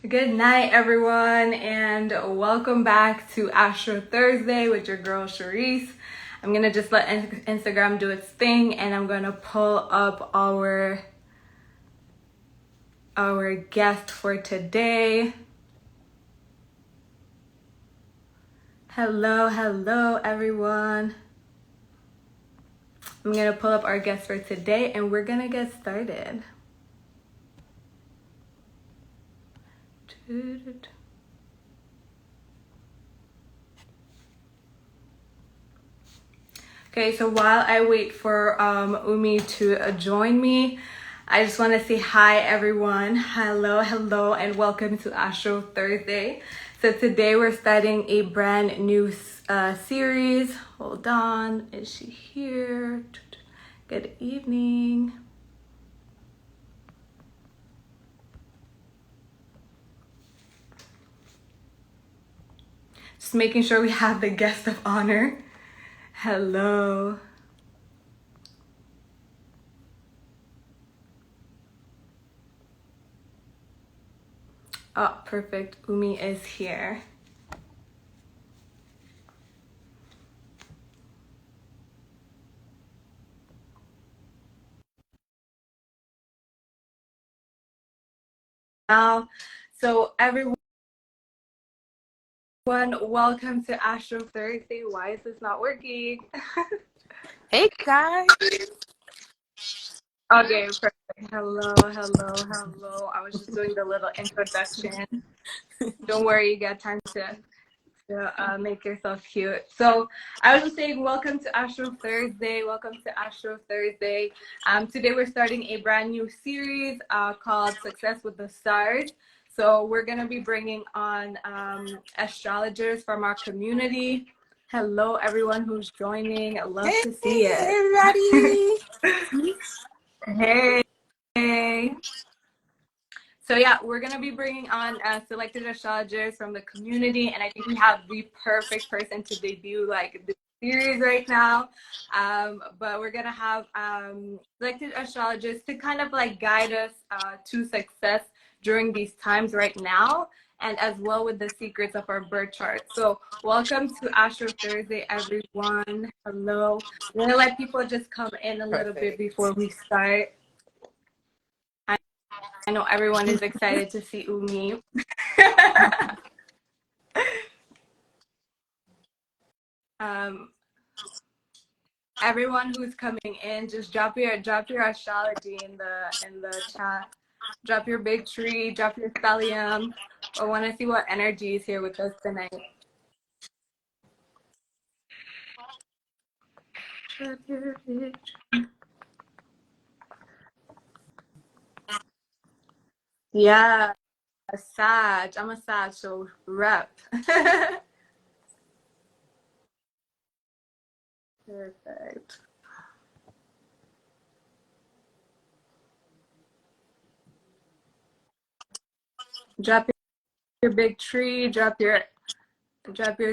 Good night, everyone, and welcome back to Astro Thursday with your girl Charisse. I'm gonna just let Instagram do its thing, and I'm gonna pull up our guest for today. Hello, everyone. I'm gonna pull up our guest for today, and we're gonna get started. Okay, so while I wait for Umi to join me, I just want to say hi, everyone. Hello, and welcome to Astro Thursday. So today we're starting a brand new series. Hold on, is she here? Good evening. Just making sure we have the guest of honor. Hello. Oh, perfect. Umi is here. Now, so everyone, welcome to Astro Thursday. Why is this not working? Hey guys. Okay, perfect. Hello. I was just doing the little introduction. Don't worry, you got time to make yourself cute. So I was just saying, welcome to Astro Thursday. Today we're starting a brand new series called Success with the Stars. So we're gonna be bringing on astrologers from our community. Hello, everyone who's joining. I love to see it. Everybody. Hey. So yeah, we're gonna be bringing on selected astrologers from the community, and I think we have the perfect person to debut like the series right now. But we're gonna have selected astrologers to kind of like guide us to success during these times right now, and as well with the secrets of our birth chart. So welcome to Astro Thursday, everyone. Hello. We're gonna let people just come in a little bit before we start. I know everyone is excited to see Umi. Everyone who's coming in, just drop your astrology in the chat. Drop your big tree, drop your stellium. I want to see what energy is here with us tonight. Drop your big tree. Yeah, a Sag. I'm a Sag, so rep. Perfect. Drop your big tree, drop your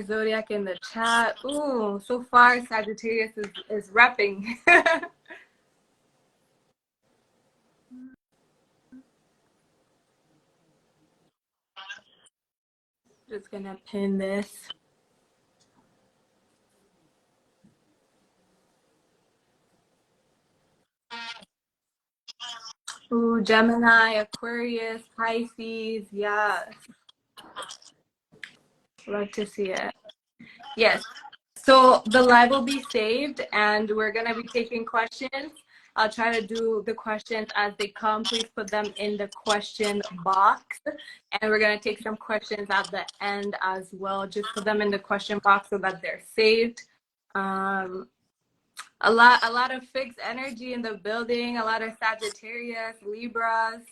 zodiac in the chat. Ooh, so far Sagittarius is repping. Just gonna pin this. Ooh, Gemini, Aquarius, Pisces, yes. Love to see it. Yes. So the live will be saved and we're gonna be taking questions. I'll try to do the questions as they come. Please put them in the question box. And we're gonna take some questions at the end as well. Just put them in the question box so that they're saved. A lot of fixed energy in the building, a lot of Sagittarius, Libras.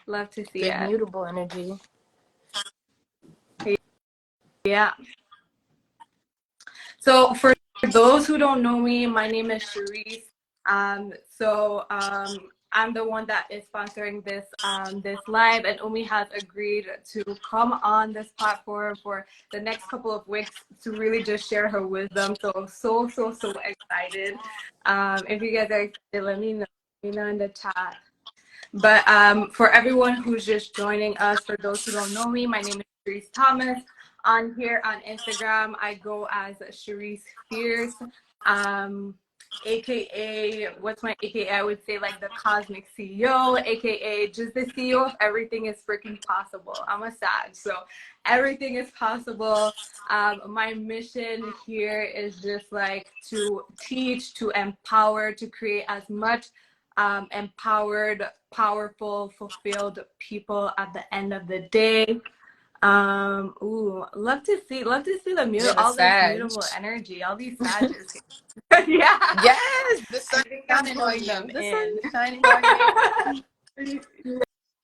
Love to see it. Mutable energy. Yeah. So for those who don't know me, my name is Charisse. I'm the one that is sponsoring this this live, and Umi has agreed to come on this platform for the next couple of weeks to really just share her wisdom. So I'm so excited. If you guys are excited, let me know in the chat. But for everyone who's just joining us, for those who don't know me, my name is Cherise Thomas. On here on Instagram, I go as Cherise Fierce, aka what's my AKA? I would say like the cosmic CEO, aka just the CEO of everything is freaking possible. I'm a Sag, so everything is possible. My mission here is just like to teach, to empower, to create as much empowered, powerful, fulfilled people at the end of the day. Ooh, love to see You're the all this Sag. mutable energy, all these Sages. Yeah, Yes, the I sun think I'm shining on pulling you. them The in. sun shining on you.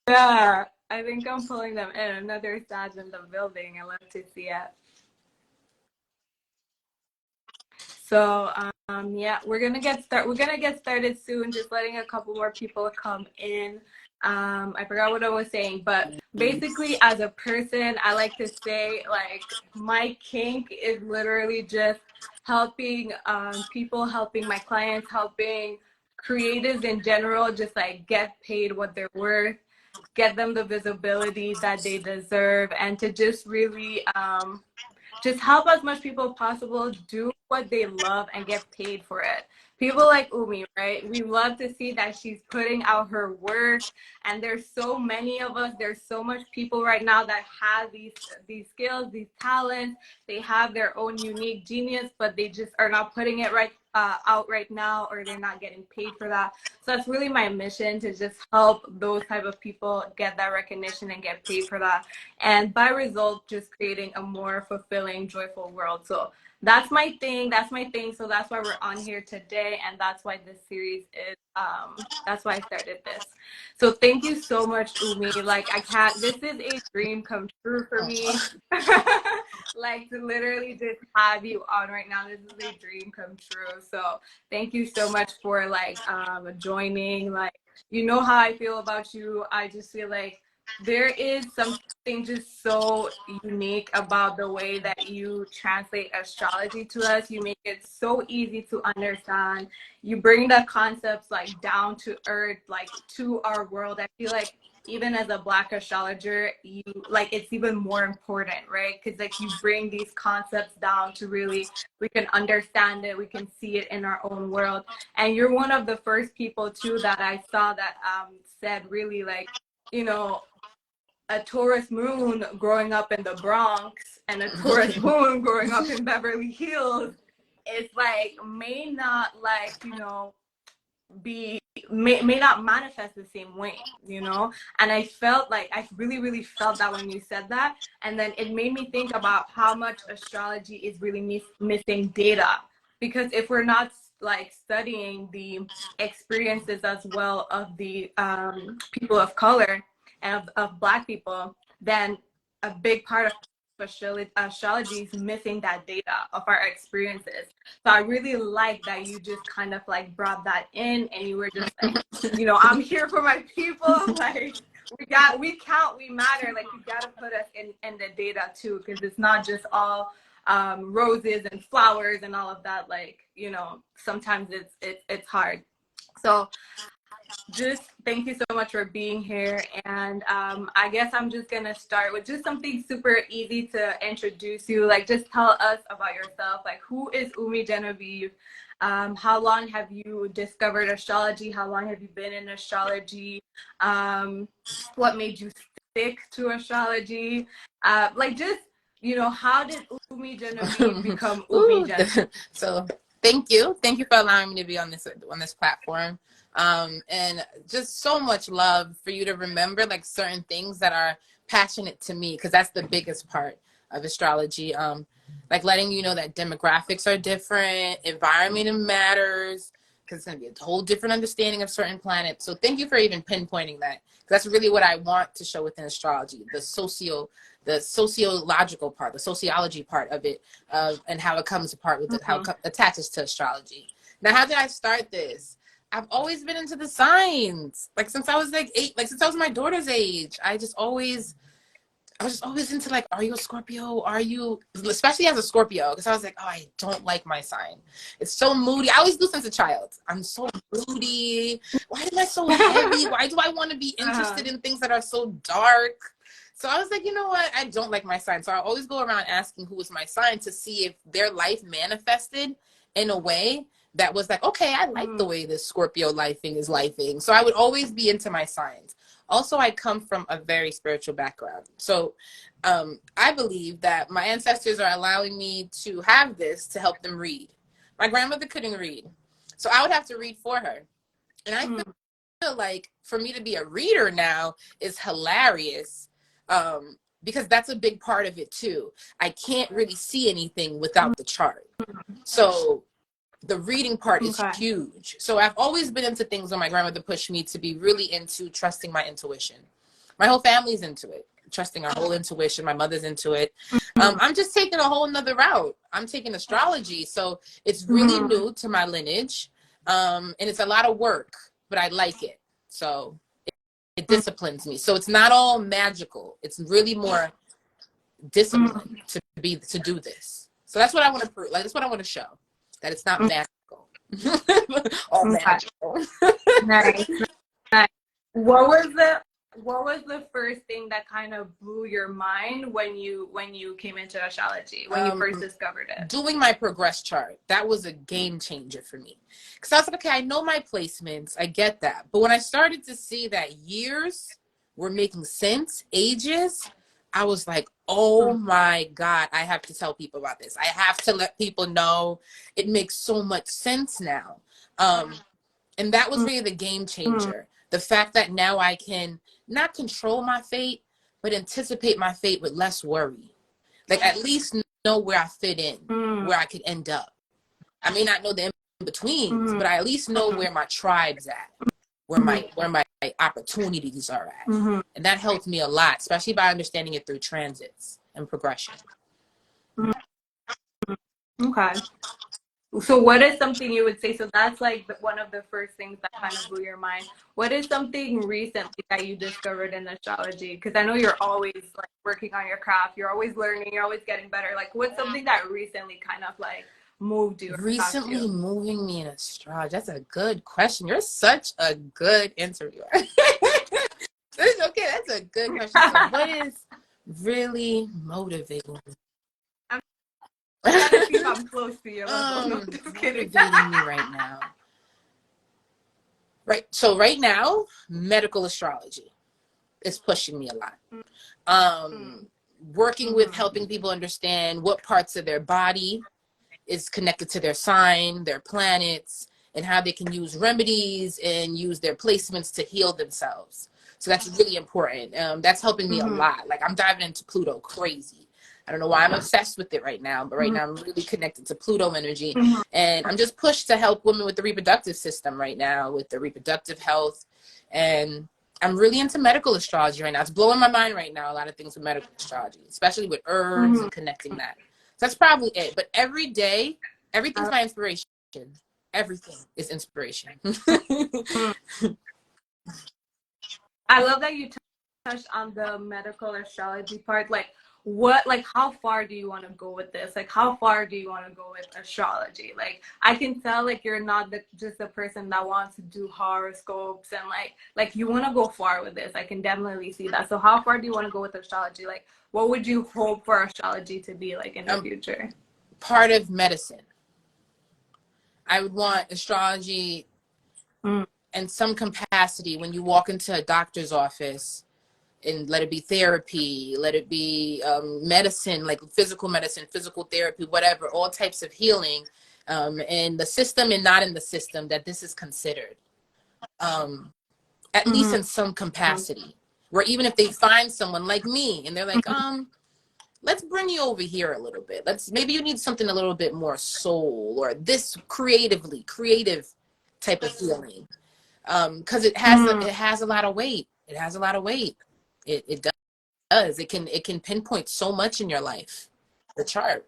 Yeah, I think I'm pulling them in. Another Sag in the building. I love to see it. So yeah, we're gonna get started soon. Just letting a couple more people come in. I forgot what I was saying, but basically, as a person, I like to say like my kink is literally just helping people, helping my clients, helping creatives in general, just like get paid what they're worth, get them the visibility that they deserve, and to just really just help as much people possible do what they love and get paid for it. People like Umi, right? We love to see that she's putting out her work, and there's so many of us. There's so much people right now that have these skills, these talents. They have their own unique genius, but they just are not putting it out right now, or they're not getting paid for that. So that's really my mission, to just help those type of people get that recognition and get paid for that, and by result just creating a more fulfilling, joyful world. So that's my thing. So that's why we're on here today, and that's why this series is that's why I started this. So thank you so much, Umi. Like, I can't, this is a dream come true for me. Like, to literally just have you on right now, this is a dream come true. So thank you so much for like joining. Like, you know how I feel about you. I just feel like there is something just so unique about the way that you translate astrology to us. You make it so easy to understand. You bring the concepts like down to earth, like to our world. I feel like even as a Black astrologer, you like, it's even more important, right? Because like you bring these concepts down to really, we can understand it, we can see it in our own world. And you're one of the first people too that I saw that said really like, you know, a Taurus moon growing up in the Bronx and a Taurus moon growing up in Beverly Hills, it's like may not like, you know, be may not manifest the same way, you know. And I felt like I really felt that when you said that, and then it made me think about how much astrology is really missing data, because if we're not like studying the experiences as well of the people of color and of Black people, then a big part of astrology is missing that data of our experiences. So I really like that you just kind of like brought that in, and you were just like, you know, I'm here for my people. Like, we count, we matter. Like, you got to put us in the data too, because it's not just all roses and flowers and all of that. Like, you know, sometimes it's hard. So just thank you so much for being here. And I guess I'm just gonna start with just something super easy to introduce you. Like, just tell us about yourself. Like, who is Umi Jenevieve? How long have you discovered astrology? How long have you been in astrology? What made you stick to astrology? Like, just, you know, how did Umi Jenevieve become Umi Ooh, Jenevieve? so thank you for allowing me to be on this platform, and just so much love for you to remember like certain things that are passionate to me, because that's the biggest part of astrology. Like letting you know that demographics are different, environment matters, because it's going to be a whole different understanding of certain planets. So thank you for even pinpointing that, because that's really what I want to show within astrology, the sociological part, the sociology part of it, and how it comes apart with it, how it attaches to astrology. Now, how did I start this? I've always been into the signs, like since I was like 8, like since I was my daughter's age. I just always I was always into like, are you a Scorpio? Are you, especially as a Scorpio? Because I was like, oh, I don't like my sign. It's so moody. I always do since a child. I'm so moody. Why am I so heavy? Why do I want to be interested in things that are so dark? So I was like, you know what? I don't like my sign. So I always go around asking who was my sign to see if their life manifested in a way that was like, okay, I like the way this Scorpio lifing is lifing. So I would always be into my signs. Also, I come from a very spiritual background. So I believe that my ancestors are allowing me to have this to help them read. My grandmother couldn't read, so I would have to read for her. And I feel like for me to be a reader now is hilarious, because that's a big part of it too. I can't really see anything without the chart. So the reading part is huge. So I've always been into things when my grandmother pushed me to be really into trusting my intuition. My whole family's into it, trusting our whole intuition. My mother's into it. I'm just taking a whole nother route. I'm taking astrology. So it's really new to my lineage. And it's a lot of work, but I like it. So it disciplines me. So it's not all magical. It's really more discipline to do this. So that's what I want to prove. Like, that's what I want to show. That it's not magical. All magical. Nice. Nice. What was the first thing that kind of blew your mind when you came into astrology, when you first discovered it? Doing my progress chart, that was a game changer for me. Because I was like, okay, I know my placements, I get that. But when I started to see that years were making sense, ages, I was like, oh my God, I have to tell people about this. I have to let people know. It makes so much sense now. And that was really the game changer. The fact that now I can not control my fate, but anticipate my fate with less worry. Like, at least know where I fit in, where I could end up. I may not know the in-betweens, but I at least know where my tribe's at, where my opportunities are at. And that helped me a lot, especially by understanding it through transits and progression. Okay. So what is something you would say? So that's like one of the first things that kind of blew your mind. What is something recently that you discovered in astrology? Because I know you're always like working on your craft. You're always learning. You're always getting better. Like, what's something that recently kind of like moved you? Recently moving me in astrology. That's a good question. You're such a good interviewer. Okay, that's a good question. So what is really motivating me? I'm trying to see if I'm close to you. No, just kidding. Motivating me right now. So right now, medical astrology is pushing me a lot. Working with helping people understand what parts of their body is connected to their sign, their planets, and how they can use remedies and use their placements to heal themselves. So that's really important. That's helping me a lot. Like, I'm diving into Pluto crazy. I don't know why I'm obsessed with it right now, but right now I'm really connected to Pluto energy. And I'm just pushed to help women with the reproductive system right now, with their reproductive health. And I'm really into medical astrology right now. It's blowing my mind right now, a lot of things with medical astrology, especially with herbs and connecting that. So that's probably it. But every day, everything's my inspiration. Everything is inspiration. I love that you touched on the medical astrology part. Like, how far do you want to go with this? Like, how far do you want to go with astrology? Like, I can tell, like, you're not just a person that wants to do horoscopes and like you want to go far with this. I can definitely see that. So how far do you want to go with astrology? Like, what would you hope for astrology to be like in the future? Part of medicine. I would want astrology in some capacity when you walk into a doctor's office, and let it be therapy, let it be medicine, like physical medicine, physical therapy, whatever, all types of healing, in the system and not in the system, that this is considered, at least in some capacity, where even if they find someone like me and they're like, let's bring you over here a little bit. Maybe you need something a little bit more soul, or this creative type of healing. Because it has a lot of weight. It has a lot of weight. It does. It can pinpoint so much in your life. The chart.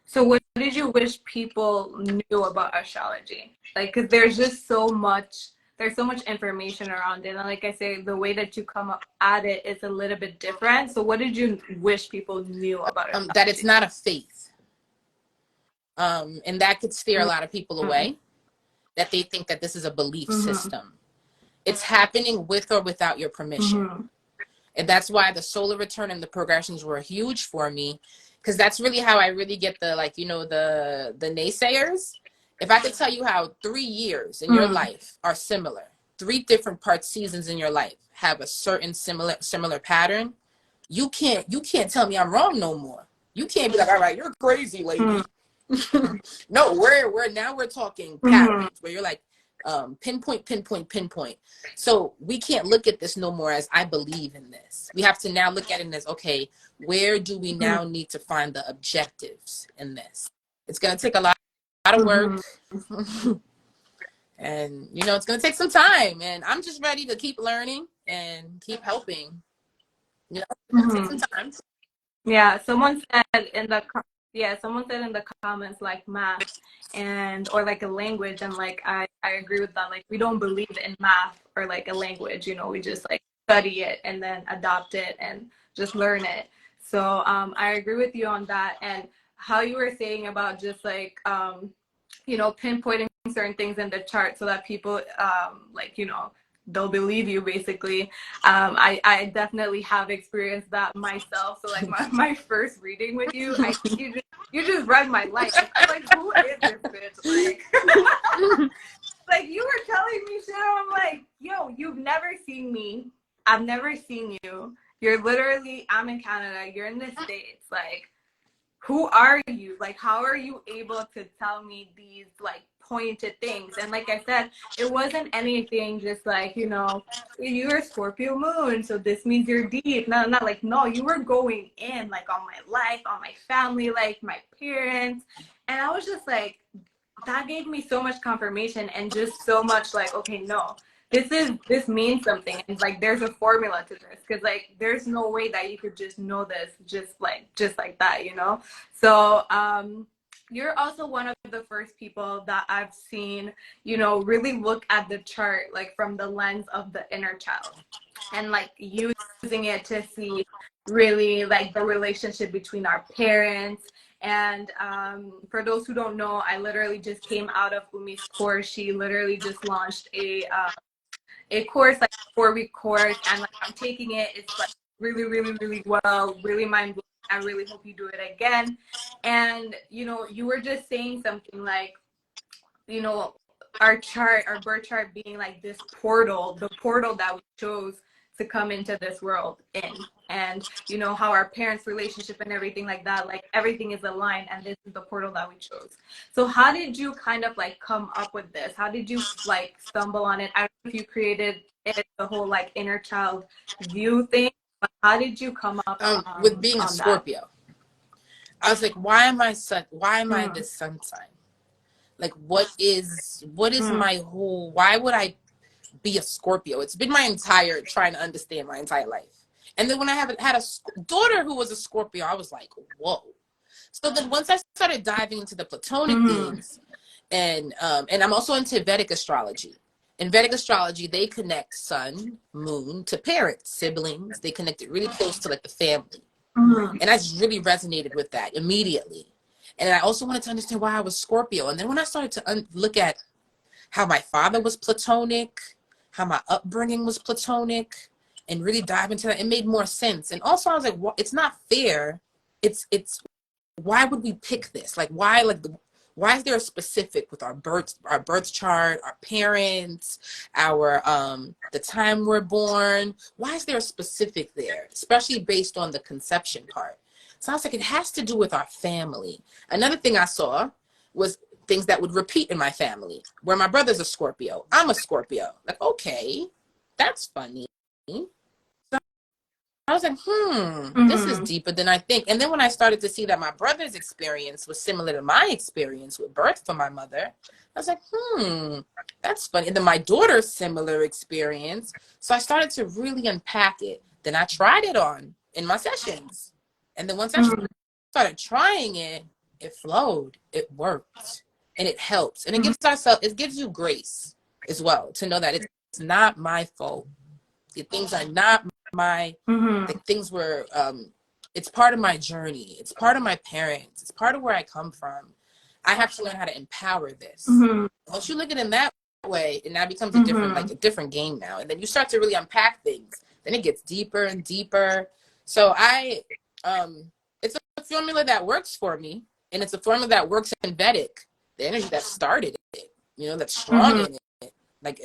So what did you wish people knew about astrology? Like, because there's just so much there's so much information around it. And like I say, the way that you come up at it is a little bit different. So what did you wish people knew about it? That it's not a faith. And that could steer a lot of people away, that they think that this is a belief system. It's happening with or without your permission. And that's why the solar return and the progressions were huge for me, because that's really how I really get the, like, you know, the naysayers. If I could tell you how 3 years in your life are similar, 3 different seasons in your life have a certain similar pattern, you can't tell me I'm wrong no more. You can't be like, all right, you're crazy, lady. No, we're talking patterns where you're like, pinpoint. So we can't look at this no more as I believe in this. We have to now look at it as, okay, where do we now need to find the objectives in this? It's going to take a lot of work. And, you know, it's going to take some time. And I'm just ready to keep learning and keep helping. You know, it's going to take some time. Yeah, someone said in the comments, like, math and or like a language, and like I agree with that. Like, we don't believe in math or like a language, you know, we just like study it and then adopt it and just learn it. So I agree with you on that. And how you were saying about just like you know, pinpointing certain things in the chart so that people like, you know, they'll believe you, basically. I definitely have experienced that myself. So like my first reading with you, I think you just read my life. I'm like, who is this bitch? Like, like, you were telling me shit. I'm like, yo, you've never seen me. I've never seen you. You're literally, I'm in Canada. You're in the States. Like, who are you? Like, how are you able to tell me these like pointed things? And like I said, it wasn't anything just like, you know, you're a Scorpio moon, so this means you're deep. No, not like, no, you were going in like on my life, on my family, like my parents. And I was just like, that gave me so much confirmation and just so much like, okay, no, this means something. And like, there's a formula to this, because like there's no way that you could just know this just like that, you know. So you're also one of the first people that I've seen, you know, really look at the chart like from the lens of the inner child, and like using it to see really like the relationship between our parents. And for those who don't know, I literally just came out of Umi's course. She literally just launched a course, like a 4-week course, and like I'm taking it. It's like really well, really mind blowing. I really hope you do it again. And you know, you were just saying something like, you know, our chart, our birth chart being like this portal, the portal that we chose to come into this world in. And you know how our parents' relationship and everything like that, like everything is aligned, and this is the portal that we chose. So how did you kind of like come up with this? How did you like stumble on it? I don't know if you created it, the whole like inner child view thing, but how did you come up with being a Scorpio? That? I was like, why am I this sun sign? Like, what is my whole, why would I be a Scorpio? It's been my entire, trying to understand my entire life. And then when I had a daughter who was a Scorpio, I was like, whoa. So then once I started diving into the Platonic things, and I'm also into Vedic astrology. In Vedic astrology, they connect sun, moon to parents, siblings. They connect it really close to like the family. And I just really resonated with that immediately. And I also wanted to understand why I was Scorpio. And then when I started to look at how my father was Platonic, how my upbringing was Platonic, and really dive into that, it made more sense. And also I was like, well, it's not fair. It's why would we pick this? Like, why is there a specific with our birth chart, our parents, our the time we're born? Why is there a specific there, especially based on the conception part? So I was like, it has to do with our family. Another thing I saw was things that would repeat in my family, where my brother's a Scorpio, I'm a Scorpio. Like, okay, that's funny. I was like, this is deeper than I think. And then when I started to see that my brother's experience was similar to my experience with birth for my mother, I was like, that's funny. And then my daughter's similar experience. So I started to really unpack it. Then I tried it on in my sessions. And then once I started trying it, it flowed, it worked, and it helps. And it gives you grace. as well, to know that it's not my fault. The things are not my, the things were, it's part of my journey. It's part of my parents. It's part of where I come from. I have to learn how to empower this. Once you look at it in that way, it now becomes a different, like a different game now. And then you start to really unpack things. Then it gets deeper and deeper. So it's a formula that works for me. And it's a formula that works in Vedic, the energy that started it, you know, that's strong in it. Like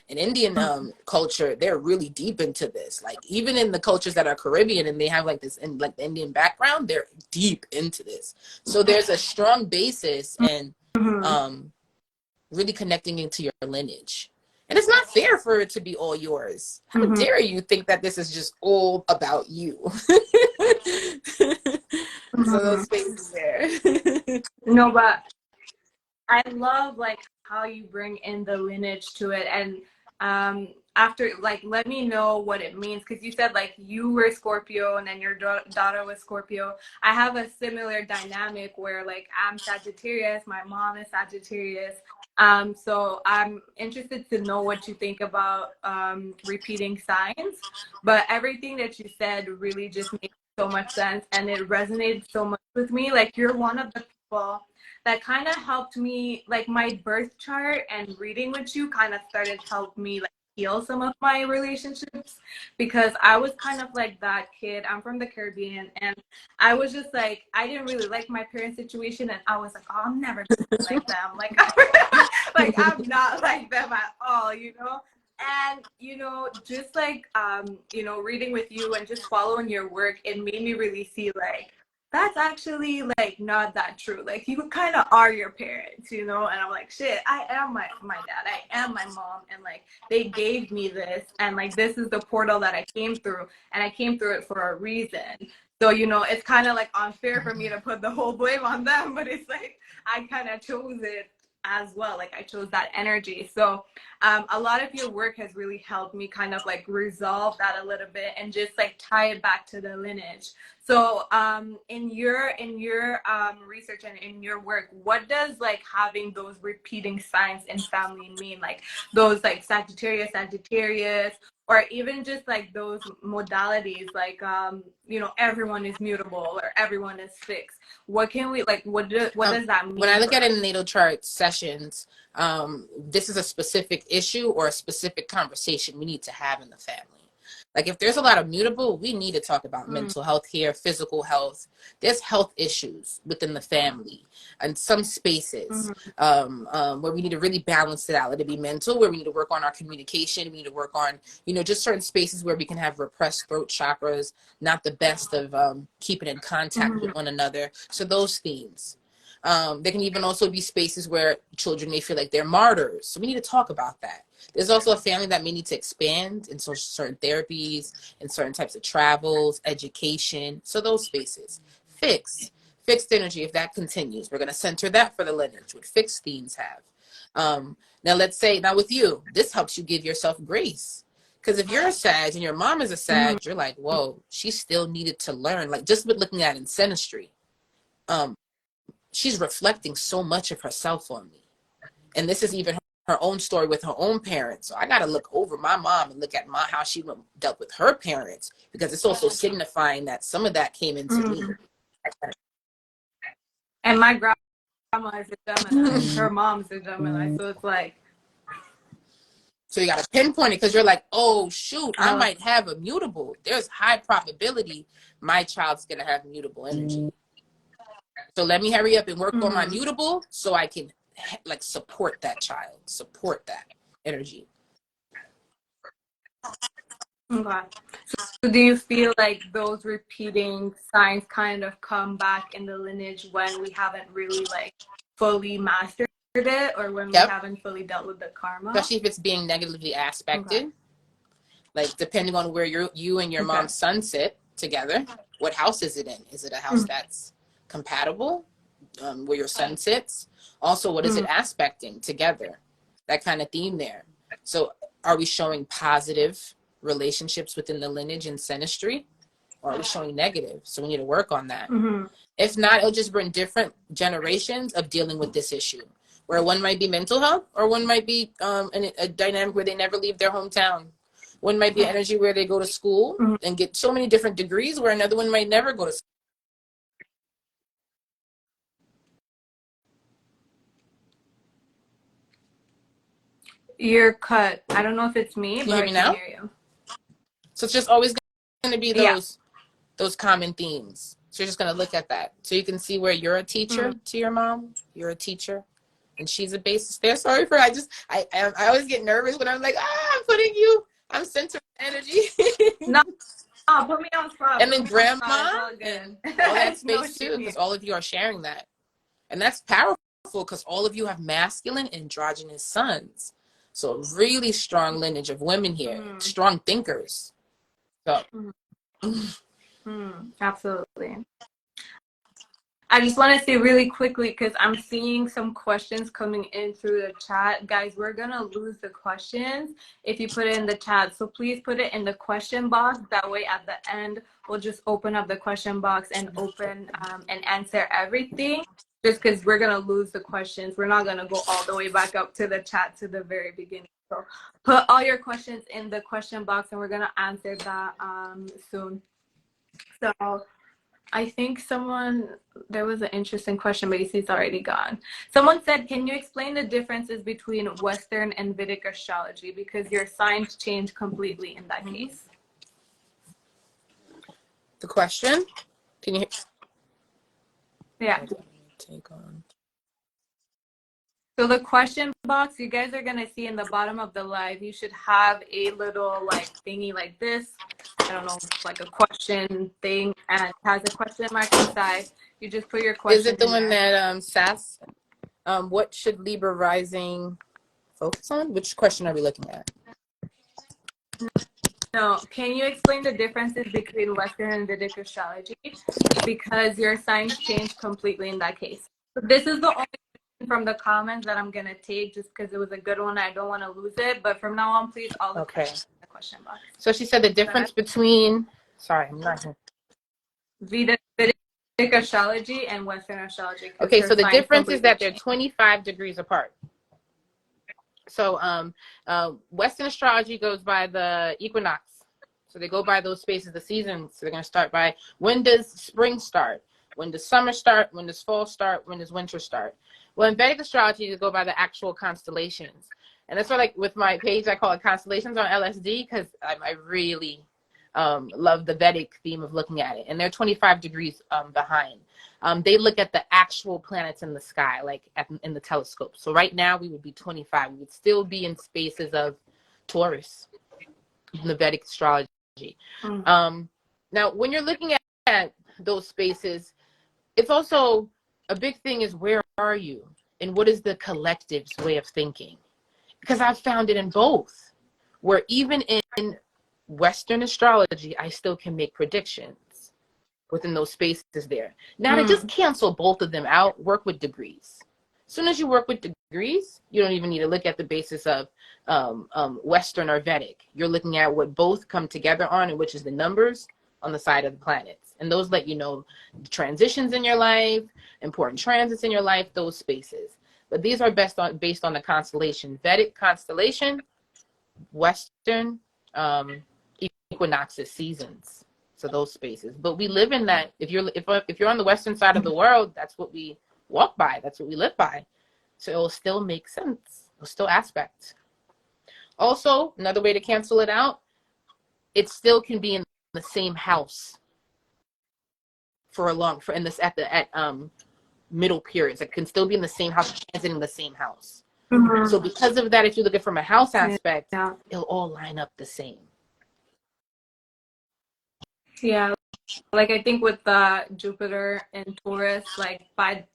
in Indian culture, they're really deep into this. Like even in the cultures that are Caribbean and they have like this in like the Indian background, they're deep into this. So there's a strong basis and really connecting into your lineage. And it's not fair for it to be all yours. How dare you think that this is just all about you? So those spaces there. No, but I love like how you bring in the lineage to it, and after like let me know what it means, because you said like you were Scorpio and then your daughter was Scorpio. I have a similar dynamic where like I'm Sagittarius, my mom is Sagittarius. So I'm interested to know what you think about repeating signs, but everything that you said really just made so much sense and it resonated so much with me. Like you're one of the people that kind of helped me, like my birth chart and reading with you kind of started to help me like heal some of my relationships, because I was kind of like that kid. I'm from the Caribbean and I was just like, I didn't really like my parents' situation and I was like, oh, I'm never gonna be like them. Like, like I'm not like them at all, you know? And you know, just like you know, reading with you and just following your work, it made me really see like that's actually like not that true. Like you kind of are your parents, you know? And I'm like, shit, I am my dad. I am my mom. And like they gave me this and like this is the portal that I came through and I came through it for a reason. So, you know, it's kind of like unfair for me to put the whole blame on them, but it's like I kind of chose it as well. Like I chose that energy. So a lot of your work has really helped me kind of like resolve that a little bit and just like tie it back to the lineage. So in your research and in your work, what does like having those repeating signs in family mean? Like those like Sagittarius, or even just like those modalities like you know, everyone is mutable or everyone is fixed. What can we like what does that mean? When I look at it in natal chart sessions, this is a specific issue or a specific conversation we need to have in the family. Like if there's a lot of mutable, we need to talk about mental health here, physical health. There's health issues within the family and some spaces where we need to really balance it out. Let it be mental, where we need to work on our communication. We need to work on, you know, just certain spaces where we can have repressed throat chakras, not the best of keeping in contact with one another. So those themes. There can even also be spaces where children may feel like they're martyrs. So we need to talk about that. There's also a family that may need to expand in certain therapies, in certain types of travels, education. So those spaces. Fixed energy, if that continues. We're going to center that for the lineage, what fixed themes have. Now let's say, now with you, this helps you give yourself grace. Because if you're a Sag and your mom is a Sag, you're like, whoa, she still needed to learn. Like just with looking at in synastry, she's reflecting so much of herself on me. And this is even her own story with her own parents. So I got to look over my mom and look at how she dealt with her parents, because it's also signifying that some of that came into me. And my grandma is a Gemini. Her mom's a Gemini. So it's like. So you got to pinpoint it, because you're like, oh, shoot, I might have a mutable. There's high probability my child's going to have mutable energy. So let me hurry up and work on my mutable so I can like support that child, support that energy. Okay. So do you feel like those repeating signs kind of come back in the lineage when we haven't really like fully mastered it, or when we haven't fully dealt with the karma? Especially if it's being negatively aspected. Okay. Like depending on where you and your mom's son sit together, what house is it in? Is it a house that's compatible? Where your son sits. Also, what is it aspecting together? That kind of theme there. So are we showing positive relationships within the lineage and synastry, or are we showing negative? So we need to work on that. If not, it'll just bring different generations of dealing with this issue. where one might be mental health, or one might be in a dynamic where they never leave their hometown. One might be an energy where they go to school and get so many different degrees, where another one might never go to school. You're cut. I don't know if it's me, Can but you hear I me can now? hear you. So it's just always going to be Yeah. those common themes. So you're just going to look at that. So you can see where you're a teacher to your mom, you're a teacher, and she's a basis there. Sorry for I always get nervous when I'm like, I'm centering energy. No, put me on spot. And Put then me on spot. grandma It's all and good. all that No space too, shame here. because all of you are sharing that. And that's powerful because all of you have masculine androgynous sons. So a really strong lineage of women here, strong thinkers. So Absolutely. I just want to say really quickly, because I'm seeing some questions coming in through the chat. Guys, we're going to lose the questions if you put it in the chat. So please put it in the question box. That way at the end, we'll just open up the question box and open and answer everything. Just because we're going to lose the questions. We're not going to go all the way back up to the chat to the very beginning. So put all your questions in the question box and we're going to answer that soon. So I think there was an interesting question, but it's already gone. Someone said, can you explain the differences between Western and Vedic astrology? Because your signs change completely in that case. the question, can you Yeah. take on? So the question box, you guys are going to see in the bottom of the live, you should have a little like thingy like this. I don't know, like a question thing, and it has a question mark inside. You just put your question. Is it the in one there. that Sass? What should Libra rising focus on? Which question are we looking at? No, can you explain the differences between Western and Vedic astrology? Because your signs change completely in that case. So this is the only from the comments that I'm gonna take, just because it was a good one. I don't want to lose it, but from now on, please all the questions in the question box. So she said the difference between. Sorry, I'm not here. Vedic astrology and Western astrology. Okay, so the difference is that they're 25 degrees apart. So Western astrology goes by the equinox. So they go by those spaces, the seasons. So they're going to start by, when does spring start? When does summer start? When does fall start? When does winter start? Well, in Vedic astrology, they go by the actual constellations. And that's why, like, with my page, I call it Constellations on LSD, because I really love the Vedic theme of looking at it. And they're 25 degrees behind. They look at the actual planets in the sky, like in the telescope. So right now, we would be 25. We would still be in spaces of Taurus in the Vedic astrology. Now, when you're looking at those spaces, it's also a big thing is, where are you? And what is the collective's way of thinking? Because I've found it in both, where even in Western astrology, I still can make predictions within those spaces there. Now, to just cancel both of them out, work with degrees. As soon as you work with degrees, you don't even need to look at the basis of Western or Vedic. You're looking at what both come together on, and which is the numbers on the side of the planets. And those let you know the transitions in your life, important transits in your life, those spaces. But these are based on the constellation. Vedic constellation, Western equinoxes, seasons. So those spaces. But we live in that. If you're on the Western side of the world, that's what we walk by. That's what we live by. So it will still make sense. It will still aspect. Also, another way to cancel it out, it still can be in the same house middle periods. It can still be in the same house, transiting the same house. So because of that, if you look at it from a house aspect, it'll all line up the same. Yeah, like I think with Jupiter and Taurus, like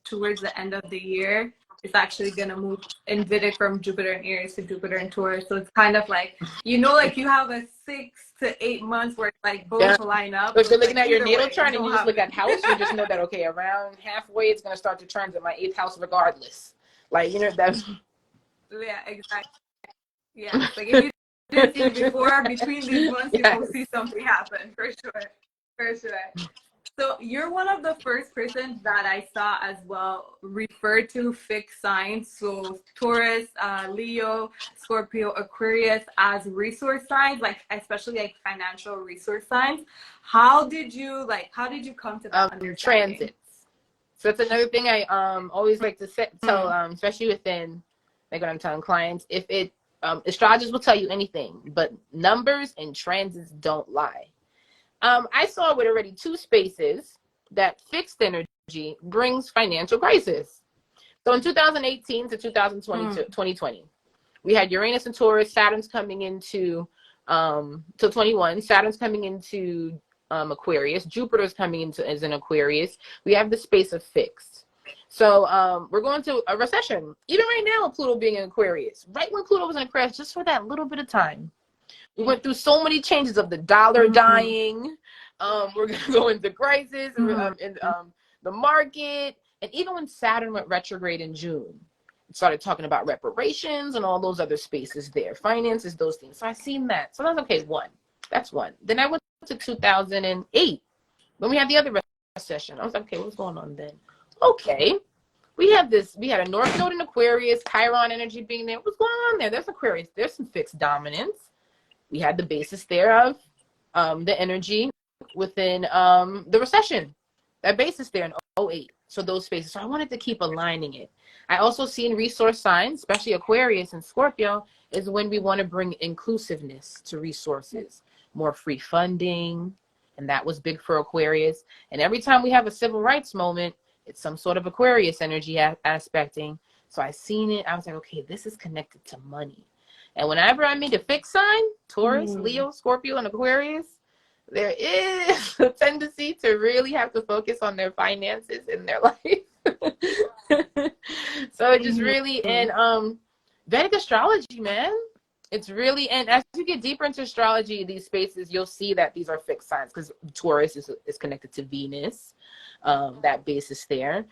towards the end of the year, it's actually gonna move in Vedic from Jupiter and Aries to Jupiter and Taurus. So it's kind of like, like you have a 6 to 8 months where like both line up. But if you're looking like at your natal chart and you just look at house, you just know that, okay, around halfway it's gonna start to transit my 8th house regardless. Like, that's yeah, exactly. Yeah. Like if you didn't see it before, between these months you will see something happen for sure. For sure. So you're one of the first persons that I saw as well refer to fixed signs. So Taurus, Leo, Scorpio, Aquarius as resource signs, like especially like financial resource signs. How did you come to that understanding? Transits. So that's another thing I always like to tell, especially within like when I'm telling clients, if it astrologers will tell you anything, but numbers and transits don't lie. I saw with already 2 spaces that fixed energy brings financial crisis. So in 2018 to 2020, we had Uranus and Taurus, Saturn's coming into till 21, Saturn's coming into Aquarius, Jupiter's coming into as an Aquarius. We have the space of fixed. So we're going to a recession. Even right now, Pluto being in Aquarius, right when Pluto was in Aquarius, just for that little bit of time. We went through so many changes of the dollar dying. We're going to go into crisis in the market. And even when Saturn went retrograde in June, it started talking about reparations and all those other spaces there. Finances, those things. So I seen that. So that's okay, one. That's one. Then I went to 2008 when we had the other recession. I was like, okay, what's going on then? Okay. We had a North Node in Aquarius, Chiron energy being there. What's going on there? There's Aquarius. There's some fixed dominance. We had the basis there of the energy within the recession. That basis there in 08. So those spaces. So I wanted to keep aligning it. I also see in resource signs, especially Aquarius and Scorpio, is when we want to bring inclusiveness to resources, more free funding. And that was big for Aquarius. And every time we have a civil rights moment, it's some sort of Aquarius energy aspecting. So I seen it. I was like, okay, this is connected to money. And whenever I meet a fixed sign, Taurus, Leo, Scorpio, and Aquarius, there is a tendency to really have to focus on their finances in their life. So it just really, and Vedic astrology, man. It's really, and as you get deeper into astrology, these spaces, you'll see that these are fixed signs because Taurus is connected to Venus, that basis there.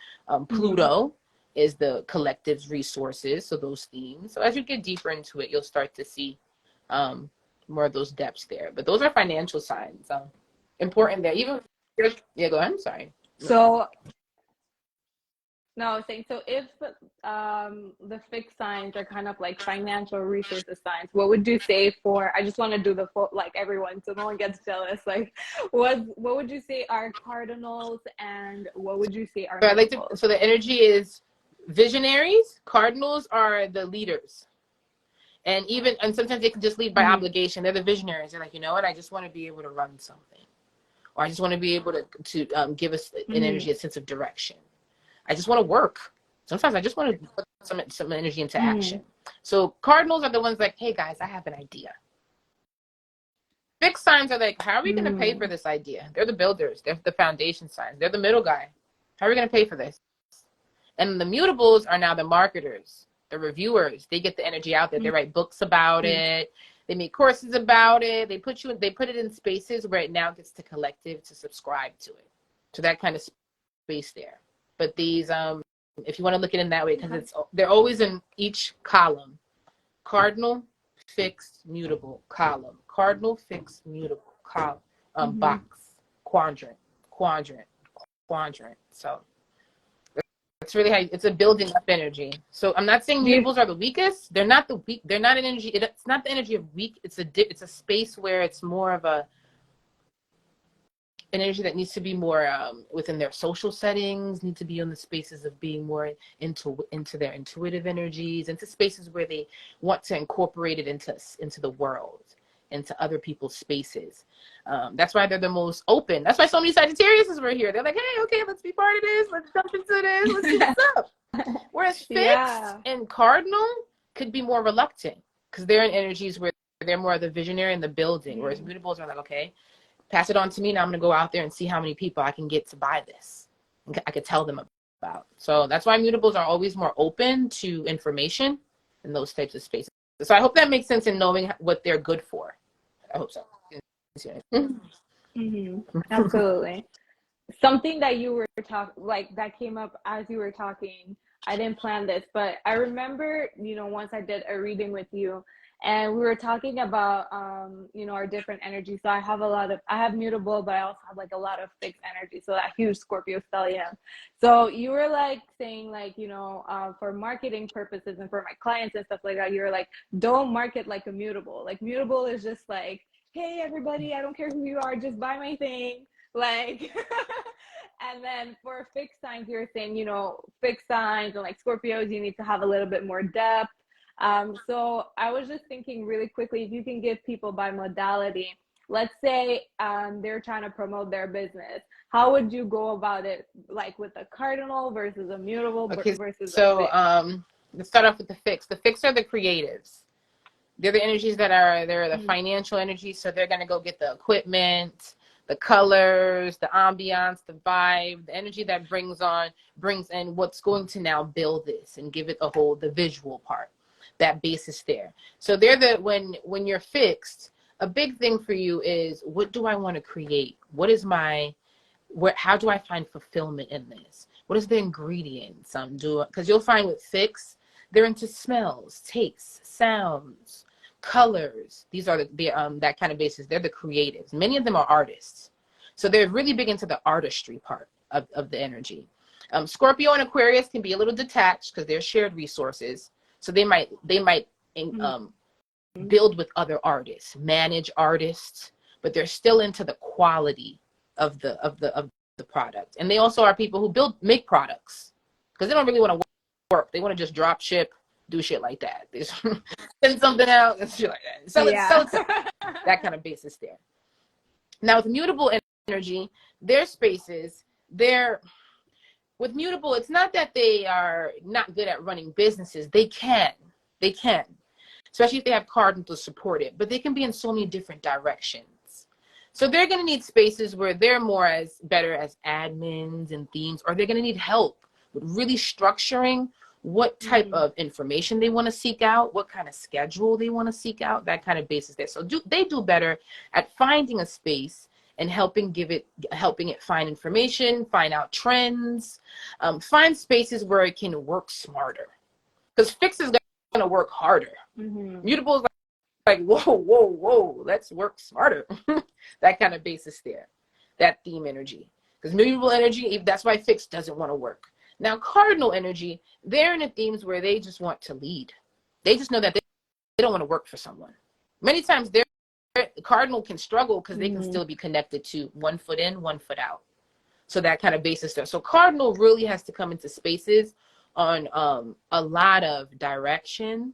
Pluto is the collective's resources, so those themes. So as you get deeper into it, you'll start to see more of those depths there. But those are financial signs. Important there. Even yeah, go ahead. I'm sorry. So no, I was saying, so if the fixed signs are kind of like financial resources signs, what would you say for, I just want to do the full, like everyone, so no one gets jealous. Like, what would you say are cardinals and what would you say are so the energy is visionaries. Cardinals are the leaders. And sometimes they can just lead by obligation. They're the visionaries. They're like, you know what? I just want to be able to run something. Or I just want to be able to give us an energy, a sense of direction. I just want to work. Sometimes I just want to put some energy into action. So cardinals are the ones like, hey guys, I have an idea. Fixed signs are like, how are we going to pay for this idea? They're the builders. They're the foundation signs. They're the middle guy. How are we going to pay for this? And the mutables are now the marketers, the reviewers. They get the energy out there. They write books about it. They make courses about it. They put it in spaces where it now gets to collective to subscribe to it. To that kind of space there. But these, if you want to look at it in that way, because they're always in each column. Cardinal, fixed, mutable, column. Cardinal, fixed, mutable, column. Box, quadrant. So that's really how it's a building up energy. So I'm not saying mutables are the weakest. They're not the weak. They're not an energy. It's not the energy of weak. It's a space where it's more of an energy that needs to be more within their social settings, need to be in the spaces of being more into their intuitive energies, into spaces where they want to incorporate it into the world, into other people's spaces. That's why they're the most open. That's why so many Sagittariuses were here. They're like, hey, okay, let's be part of this. Let's jump into this. Let's see what's up. Whereas fixed and cardinal could be more reluctant because they're in energies where they're more of the visionary and the building, whereas mutables are like, okay, pass it on to me. Now I'm going to go out there and see how many people I can get to buy this. I could tell them about. So that's why mutables are always more open to information in those types of spaces. So I hope that makes sense in knowing what they're good for. I hope so. Absolutely. Something that you were that came up as you were talking. I didn't plan this, but I remember, once I did a reading with you, and we were talking about you know, our different energies. So I have mutable, but I also have like a lot of fixed energy, so that huge Scorpio stellium. So you were like saying, like, you know, for marketing purposes and for my clients and stuff like that, you were like, don't market like a mutable. Like, mutable is just like, hey everybody, I don't care who you are, just buy my thing, like. And then for fixed signs, you're saying, you know, fixed signs and like Scorpios, you need to have a little bit more depth. So I was just thinking really quickly, if you can give people by modality, let's say they're trying to promote their business, how would you go about it? Like with a cardinal versus a mutable Okay, versus a so fixed? let's start off with the fixed. The fixed are the creatives. They're the energies they're the Mm-hmm. financial energies. So they're going to go get the equipment, the colors, the ambiance, the vibe, the energy that brings in what's going to now build this and give it the visual part, that basis there. So they're when you're fixed, a big thing for you is, what do I want to create? What is how do I find fulfillment in this? What is the ingredients I'm doing? Because you'll find with fixed, they're into smells, tastes, sounds, colors. These are that kind of basis. They're the creatives. Many of them are artists. So they're really big into the artistry part of the energy. Scorpio and Aquarius can be a little detached because they're shared resources. So they might build with other artists, manage artists, but they're still into the quality of the product. And they also are people who make products because they don't really want to work. They want to just drop ship, do shit like that. They just send something out and shit like that. Sell Yeah. it. That kind of basis there. Now with mutable energy, their spaces, with mutable, it's not that they are not good at running businesses. They can, especially if they have cardinal to support it, but they can be in so many different directions. So they're going to need spaces where they're better as admins and themes, or they're going to need help with really structuring what type of information they want to seek out, what kind of schedule they want to seek out, that kind of basis there. So they do better at finding a space and helping it find information, find out trends, find spaces where it can work smarter. Because fix is going to work harder. Mutable is like, whoa, let's work smarter. That kind of basis there, that theme energy. Because mutable energy, that's why fixed doesn't want to work. Now, cardinal energy, they're in the themes where they just want to lead. They just know that they don't want to work for someone. Many times, the cardinal can struggle because they can still be connected to 1 foot in, 1 foot out. So that kind of basis there. So cardinal really has to come into spaces on a lot of direction,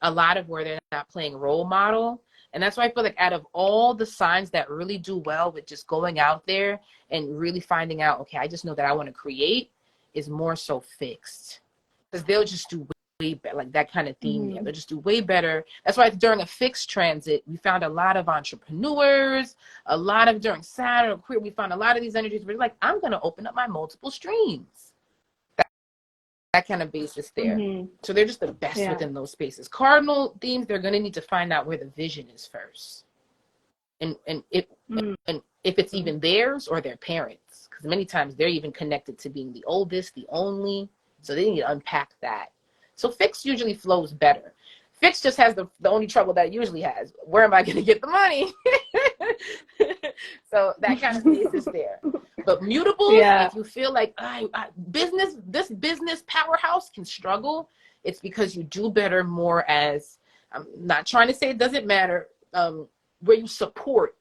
a lot of where they're not playing role model. And that's why I feel like out of all the signs that really do well with just going out there and really finding out, okay, I just know that I want to create, is more so fixed. Because they'll just do way better, like that kind of theme. Yeah, they'll just do way better. That's why during a fixed transit, we found a lot of entrepreneurs, during Saturn, we found a lot of these energies where like, I'm going to open up my multiple streams. That kind of basis there. So they're just the best within those spaces. Cardinal themes, they're going to need to find out where the vision is first. And if it's even theirs or their parents, because many times they're even connected to being the oldest, the only, so they need to unpack that. So fixed usually flows better. Fixed just has the only trouble that it usually has. Where am I going to get the money? So that kind of basis there. But mutables, if you feel like this business powerhouse can struggle, it's because you do better more as, I'm not trying to say it doesn't matter, where you support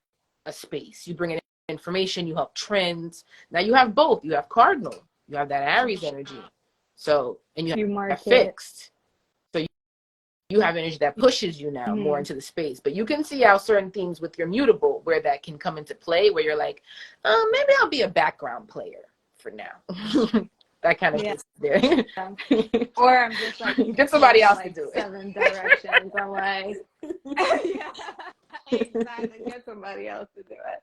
a space. You bring in information, you help trends. Now you have both. You have cardinal, you have that Aries energy. So, and you have fixed. So you have energy that pushes you now more into the space. But you can see how certain things with your mutable, where that can come into play, where you're like, maybe I'll be a background player for now. That kind of is there. Or I'm just like, get somebody else to do it. 7 directions. I'm like, yeah, exactly. Get somebody else to do it.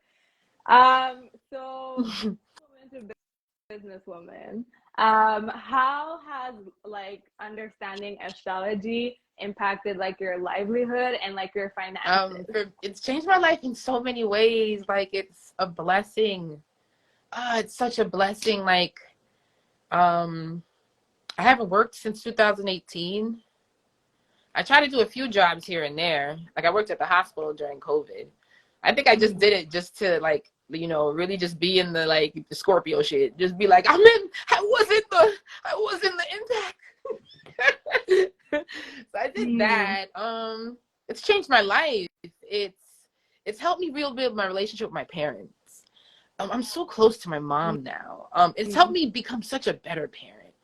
So, businesswoman, how has like understanding astrology impacted like your livelihood and like your finances? It's changed my life in so many ways. Like, it's a blessing. It's such a blessing. Like, I haven't worked since 2018. I tried to do a few jobs here and there. Like I worked at the hospital during COVID. I think I just did it just to like, you know, really just be in the like the Scorpio shit. Just be like, I was in the impact. So I did that. It's changed my life. It's helped me rebuild my relationship with my parents. I'm so close to my mom now. It's helped me become such a better parent.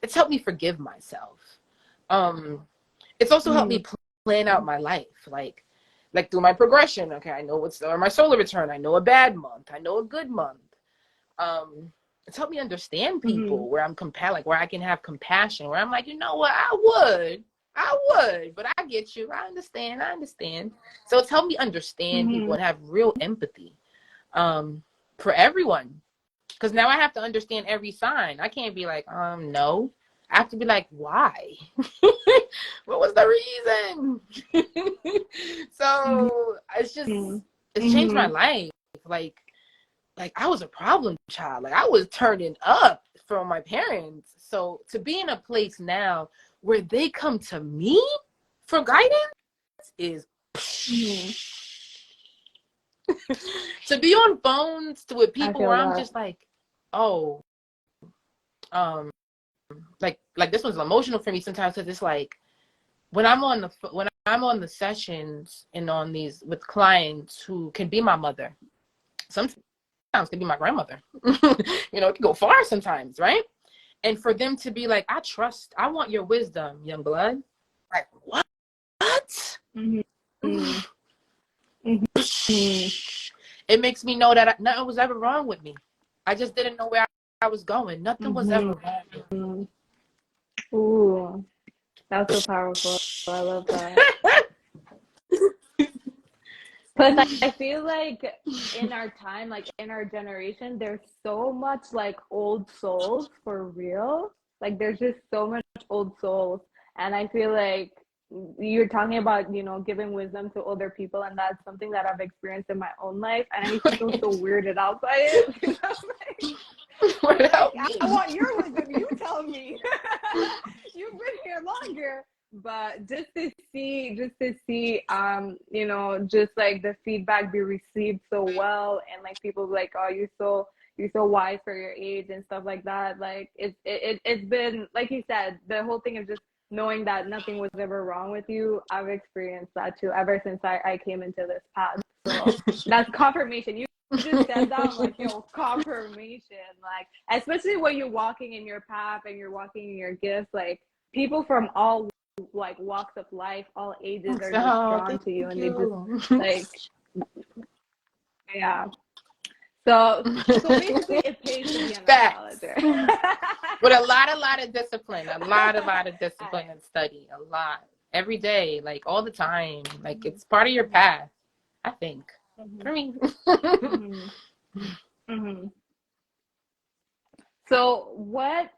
It's helped me forgive myself. It's also helped me plan out my life, like through my progression. Okay, I know what's or my solar return. I know a bad month. I know a good month. It's helped me understand people where I'm like where I can have compassion. Where I'm like, you know what, I would, but I get you. I understand. So it's helped me understand people and have real empathy, for everyone. Because now I have to understand every sign. I can't be like, no. I have to be like, why? What was the reason? So it's changed my life. Like I was a problem child. Like I was turning up from my parents. So to be in a place now where they come to me for guidance is to be on phones with people where I'm just like, oh, like this was emotional for me sometimes because it's like when I'm on the sessions and on these with clients who can be my mother, sometimes can be my grandmother. You know, it can go far sometimes, right? And for them to be like, I want your wisdom, young blood. Like what? It makes me know that nothing was ever wrong with me. I just didn't know where I was going. Nothing was ever wrong with me. Ooh, that's so powerful. I love that. Because I feel like in our time, like in our generation, there's so much like old souls for real. Like there's just so much old souls. And I feel like you're talking about, you know, giving wisdom to older people. And that's something that I've experienced in my own life. And I used to feel so weirded out by it. Because I'm like, I want your wisdom. You tell me. You've been here longer. But just to see you know, just like the feedback be received so well, and like people like, oh, you're so wise for your age and stuff like that. Like it's been, like you said, the whole thing of just knowing that nothing was ever wrong with you. I've experienced that too ever since I came into this path. So that's confirmation. You just said that, I'm like, yo, confirmation. Like, especially when you're walking in your path and you're walking in your gifts, like people from all like walks of life, all ages are just drawn to you, and they just like, yeah. So basically, it pays to be an astrologer. With a lot of discipline, a lot of discipline and study, a lot every day, like all the time. Like it's part of your path, I think, for me. So why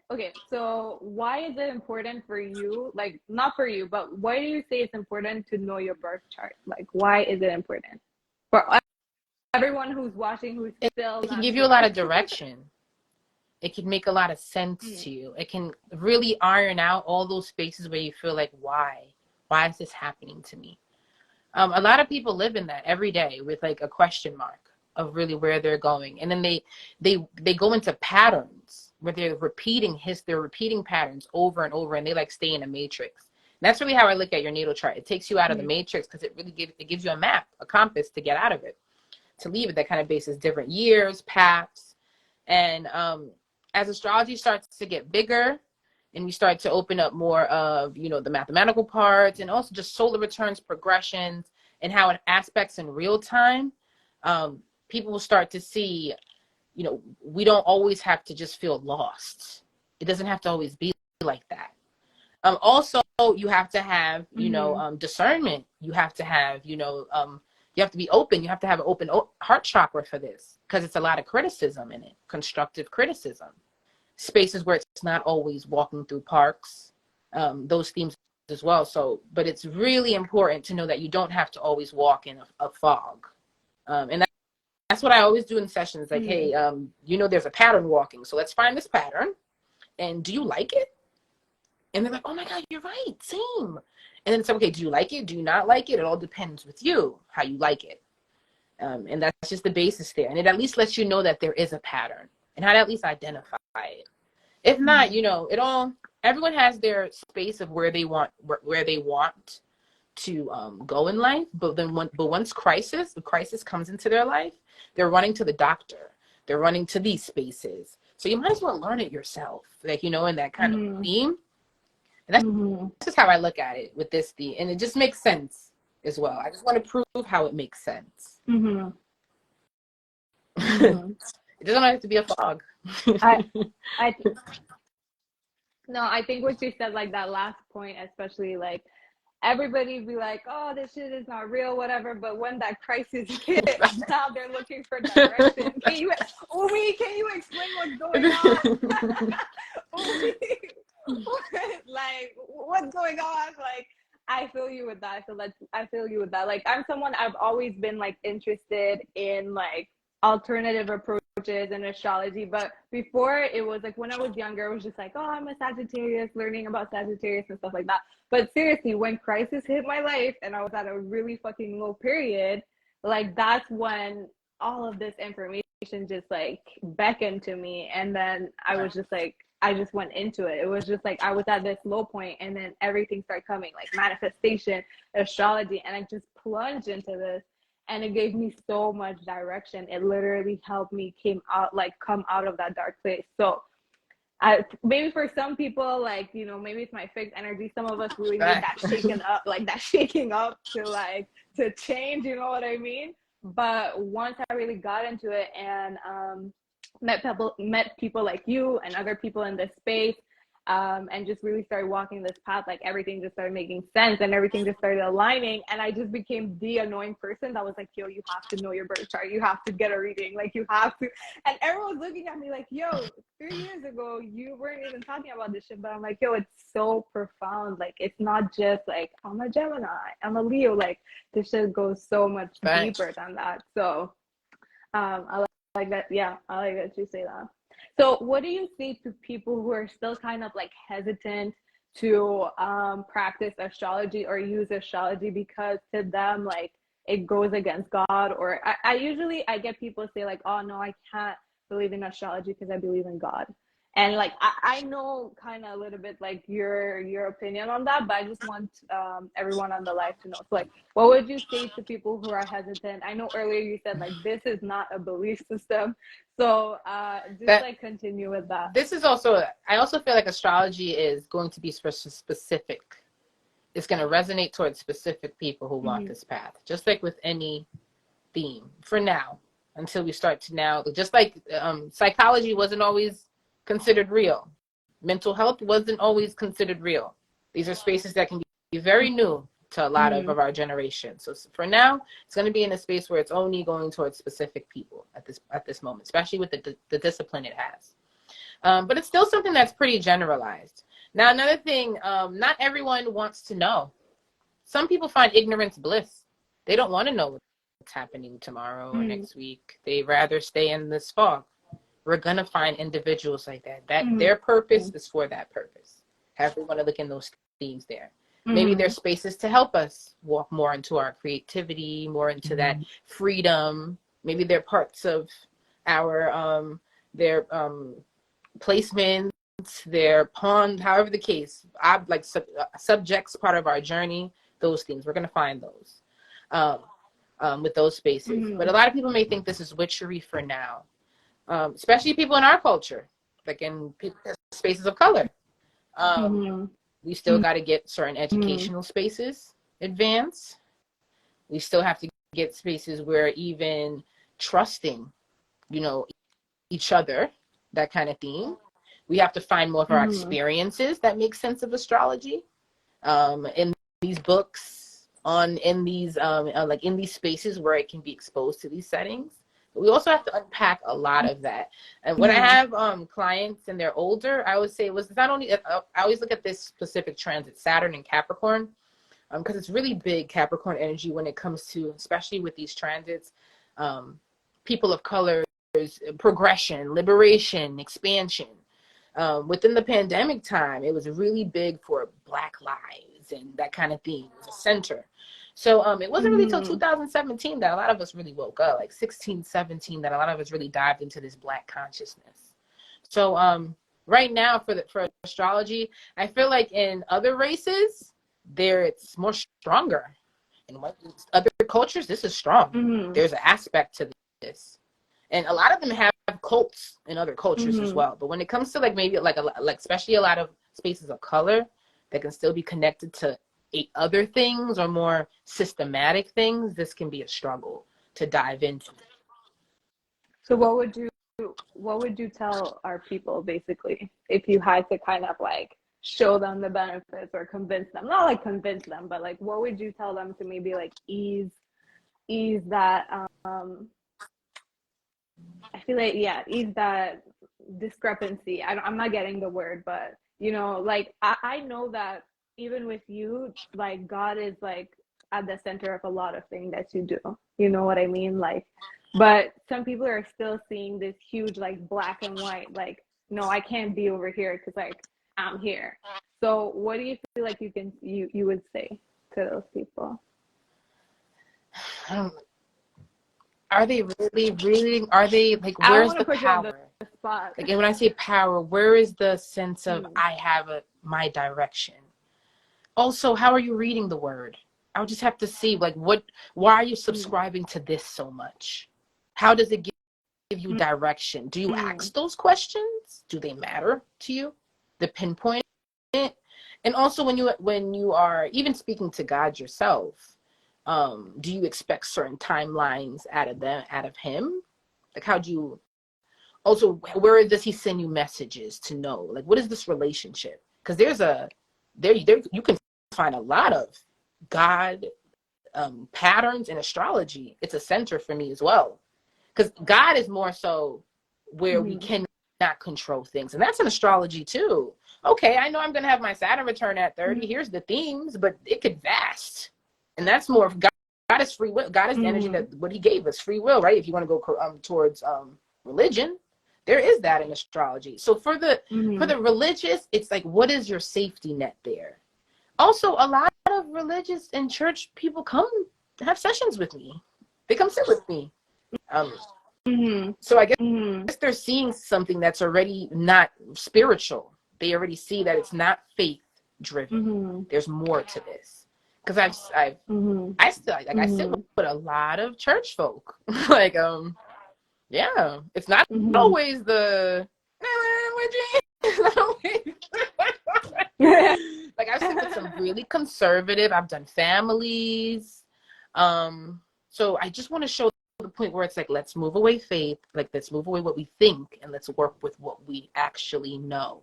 is it important for you, like not for you, but why do you say it's important to know your birth chart? Like why is it important for everyone who's watching who's still it can give you a lot of direction. It can make a lot of sense to you. It can really iron out all those spaces where you feel like, why is this happening to me? A lot of people live in that every day with like a question mark of really where they're going. And then they go into patterns where they're repeating patterns over and over, and they like stay in a matrix. And that's really how I look at your natal chart. It takes you out of the matrix because it gives you a map, a compass to get out of it, to leave it. That kind of bases different years, paths. And as astrology starts to get bigger and we start to open up more of, you know, the mathematical parts and also just solar returns, progressions, and how it aspects in real time, people will start to see, you know, we don't always have to just feel lost. It doesn't have to always be like that. Also, you have to have, you know, discernment. You have to have, you know, you have to be open. You have to have an open heart chakra for this because it's a lot of criticism in it, constructive criticism. Spaces where it's not always walking through parks, those themes as well. So, but it's really important to know that you don't have to always walk in a fog. And that's what I always do in sessions. Like, hey, you know, there's a pattern walking. So let's find this pattern. And do you like it? And they're like, oh my God, you're right, same. And then it's like, okay, do you like it? Do you not like it? It all depends with you, how you like it. And that's just the basis there. And it at least lets you know that there is a pattern and how to at least identify it. If not, you know, everyone has their space of where they want to go in life. But once the crisis comes into their life, they're running to the doctor. They're running to these spaces. So you might as well learn it yourself, like, you know, in that kind of theme. And that's just how I look at it with this theme. And it just makes sense as well. I just want to prove how it makes sense. It doesn't have to be a fog. I No, I think what you said, like that last point, especially like everybody be like, oh, this shit is not real, whatever. But when that crisis hit, now they're looking for direction. Umi, can you explain what's going on? Umi, like, what's going on? Like, I feel you with that. I feel you with that. Like, I'm someone, I've always been like interested in like alternative approaches and astrology, but before it was like when I was younger, it was just like, oh, I'm a Sagittarius, learning about Sagittarius and stuff like that. But seriously, when crisis hit my life and I was at a really fucking low period, like that's when all of this information just like beckoned to me, and then I was just like, I just went into it. It was just like I was at this low point, and then everything started coming, like manifestation, astrology, and I just plunged into this, and it gave me so much direction. It literally helped me come out of that dark place. So maybe for some people, like, you know, maybe it's my fixed energy. Some of us really need that shaking up to change, you know what I mean? But once I really got into it and met people like you and other people in this space, and just really started walking this path, like everything just started making sense and everything just started aligning, and I just became the annoying person that was like, yo, you have to know your birth chart, you have to get a reading, like you have to. And everyone's looking at me like, yo, 3 years ago you weren't even talking about this shit. But I'm like, yo, it's so profound. Like, it's not just like I'm a Gemini, I'm a Leo, like this shit goes so much deeper than that. So I like that. Yeah, I like that you say that. So what do you say to people who are still kind of like hesitant to practice astrology or use astrology because to them like it goes against God? Or I usually get people say like, oh no, I can't believe in astrology because I believe in God. And like I know kind of a little bit like your opinion on that, but I just want everyone on the live to know. So like, what would you say to people who are hesitant? I know earlier you said like this is not a belief system, so like continue with that. This is also, I also feel like astrology is going to be specific. It's going to resonate towards specific people who want this path, just like with any theme for now, until we start to now, just like psychology wasn't always considered real. Mental health wasn't always considered real. These are spaces that can be very new to a lot of our generation. So for now, it's going to be in a space where it's only going towards specific people at this moment, especially with the discipline it has. But it's still something that's pretty generalized. Now, another thing, not everyone wants to know. Some people find ignorance bliss. They don't want to know what's happening tomorrow or next week. They rather stay in this fog. We're going to find individuals like that. Their purpose is for that purpose. However, we want to look in those themes there. Maybe there's spaces to help us walk more into our creativity, more into that freedom. Maybe they're parts of our their placements, their pawn, however the case. Like subjects, part of our journey. Those things, we're going to find those with those spaces. But a lot of people may think this is witchery for now. Especially people in our culture, like in spaces of color. We still got to get certain educational spaces advanced. We still have to get spaces where even trusting, you know, each other, that kind of thing. We have to find more of our experiences that make sense of astrology in these books, in these spaces where it can be exposed to these settings. We also have to unpack a lot of that. And when I have clients and they're older, I would say it was not only, I always look at this specific transit, Saturn and Capricorn, because it's really big Capricorn energy when it comes to, especially with these transits, people of color, progression, liberation, expansion. Within the pandemic time, it was really big for Black lives and that kind of thing. It was a center. So it wasn't really till 2017 that a lot of us really woke up, like 16, 17, that a lot of us really dived into this Black consciousness. So right now for astrology, I feel like in other races, it's more stronger. In other cultures, this is strong. There's an aspect to this. And a lot of them have cults in other cultures as well. But when it comes to like maybe like especially a lot of spaces of color that can still be connected to other things or more systematic things, this can be a struggle to dive into. So what would you tell our people basically if you had to kind of like show them the benefits or convince them? Not like convince them, but like what would you tell them to maybe like ease that I feel like ease that discrepancy. I'm not getting the word, but you know, like I know that even with you, like God is like at the center of a lot of things that you do. You know what I mean? Like, but some people are still seeing this huge like black and white. Like, no, I can't be over here because like I'm here. So, what do you feel like you would say to those people? Are they really, are they like, I don't where's want to the put you on the power? spot. Like, and when I say power, where is the sense of I have my direction? Also, how are you reading the word? I would just have to see, like, why are you subscribing to this so much? How does it give you direction? Do you ask those questions? Do they matter to you? The pinpoint it? And also when you are even speaking to God yourself, do you expect certain timelines out of him? Like, how do you also, where does he send you messages to know? Like, what is this relationship? Because there you can find a lot of God patterns in astrology. It's a center for me as well. Because God is more so where we cannot control things. And that's in astrology too. Okay, I know I'm going to have my Saturn return at 30. Here's the themes, but it could vast. And that's more of God. God is free will. God is the energy that what he gave us, free will, right? If you want to go towards religion, there is that in astrology. So for the religious, it's like, what is your safety net there? Also, a lot of religious and church people come have sessions with me. They come sit with me. So I guess they're seeing something that's already not spiritual. They already see that it's not faith driven. There's more to this. Because I still like I sit with a lot of church folk. Like yeah, it's not always the like I've sit with some really conservative. I've done families. So I just want to show the point where it's like, let's move away faith, like let's move away what we think, and let's work with what we actually know.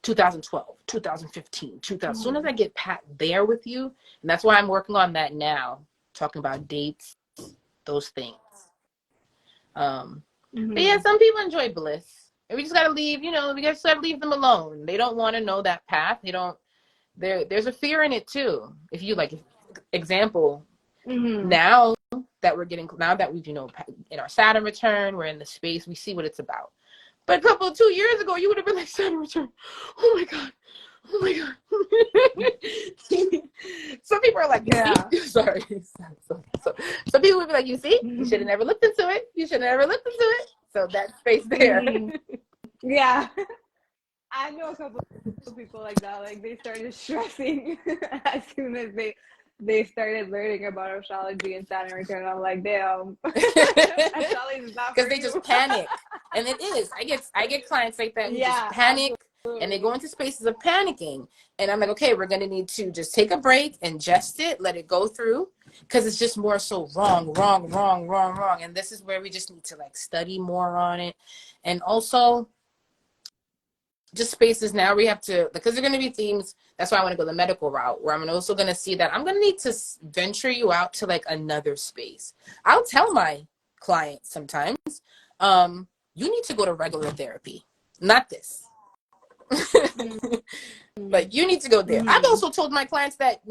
2012, 2015, 2000. As soon as I get there with you, and that's why I'm working on that now, talking about dates, those things. But yeah, some people enjoy bliss, and we just gotta leave. You know, we just gotta leave them alone. They don't want to know that path. They don't. There's a fear in it too. If you like, example, now that we've in our Saturn return, we're in the space, we see what it's about. But 2 years ago, you would have been like, Saturn return. Oh my God. Oh my God. Some people are like, sorry. Some people would be like, you see, you should have never looked into it. You should have never looked into it. So that space there. Yeah. I know a couple of people like that. Like they started stressing as soon as they started learning about astrology and Saturn return. I'm like, damn, astrology is not because they just panic, and it is. I get clients like that who just panic, absolutely. And they go into spaces of panicking, and I'm like, okay, we're gonna need to just take a break, ingest it, let it go through, because it's just more so wrong, and this is where we just need to like study more on it, and also just spaces now we have to, because they're going to be themes. That's why I want to go the medical route, where I'm also going to see that I'm going to need to venture you out to like another space. I'll tell my clients sometimes, you need to go to regular therapy, not this. But you need to go there. I've also told my clients that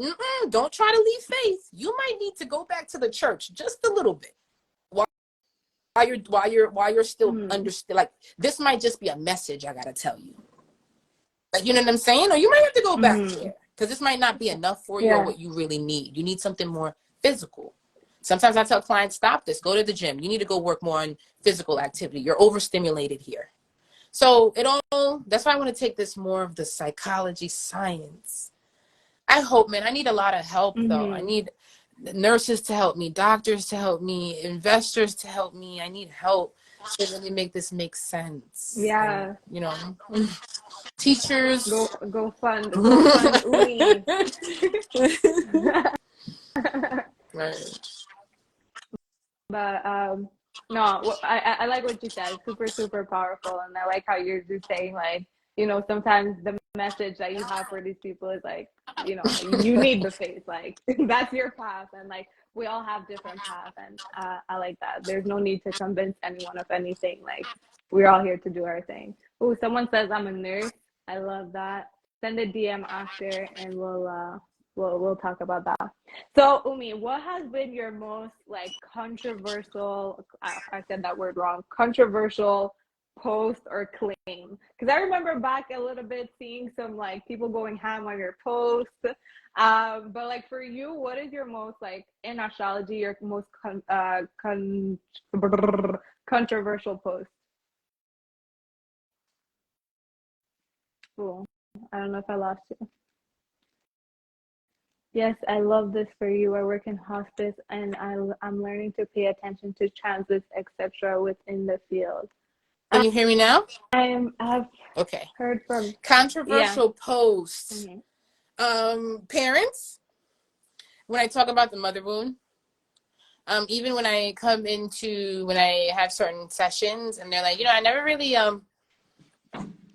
don't try to leave faith. You might need to go back to the church just a little bit while you're still understand. Like this might just be a message I gotta tell you. Like, you know what I'm saying? Or you might have to go back Mm-hmm. there because this might not be enough for you or Yeah. what you really need. You need something more physical. Sometimes I tell clients, stop this, go to the gym. You need to go work more on physical activity. You're overstimulated here. So that's why I want to take this more of the psychology science. I hope, man, I need a lot of help though. I Mm-hmm. need nurses to help me, doctors to help me, investors to help me. I need help to really make this make sense. And, Yeah. you know, teachers. Go fund Umi. Right. But no, I like what you said. Super, super powerful, and I like how you're just saying, like, you know, sometimes the message that you have for these people is like, you know, you need the faith, like that's your path, and like we all have different paths, and I like that. There's no need to convince anyone of anything. Like we're all here to do our thing. Oh, someone says I'm a nurse. I love that. Send a DM after, and we'll talk about that. So, Umi, what has been your most like controversial, I said that word wrong, controversial post or claim? Because I remember back a little bit seeing some like people going ham on your post. But like for you, what is your most like in astrology, your most controversial post? Cool. I don't know if I lost you. Yes, I love this for you. I work in hospice and I'm learning to pay attention to transits, etc. within the field. Can you hear me now? I've Okay. heard from, yeah. Controversial posts. Mm-hmm. Parents, when I talk about the mother wound, even when I when I have certain sessions and they're like, you know, I never really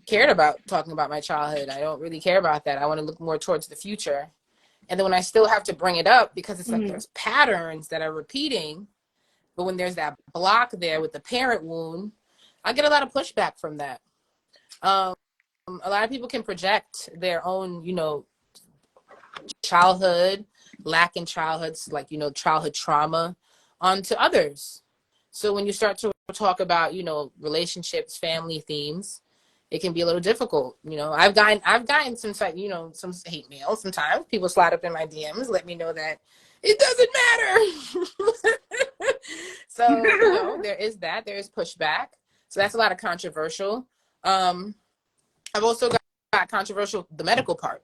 cared about talking about my childhood. I don't really care about that. I want to look more towards the future. And then when I still have to bring it up because it's like Mm-hmm. there's patterns that are repeating, but when there's that block there with the parent wound, I get a lot of pushback from that. A lot of people can project their own, you know, childhood, lack in childhoods, like, you know, childhood trauma onto others. So when you start to talk about, you know, relationships, family themes, it can be a little difficult. You know, I've gotten some, you know, some hate mail sometimes. People slide up in my DMs, let me know that it doesn't matter. So, you know, there is pushback. So that's a lot of controversial. I've also got controversial, the medical part.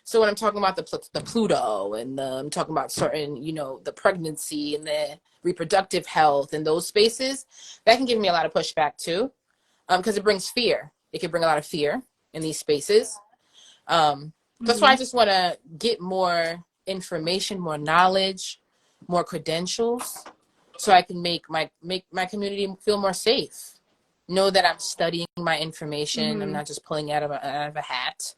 So when I'm talking about the Pluto and I'm talking about certain, you know, the pregnancy and the reproductive health and those spaces, that can give me a lot of pushback too, because it brings fear. It can bring a lot of fear in these spaces. That's why I just want to get more information, more knowledge, more credentials, so I can make my community feel more safe. Know that I'm studying my information. I'm Mm-hmm. not just pulling out of a hat,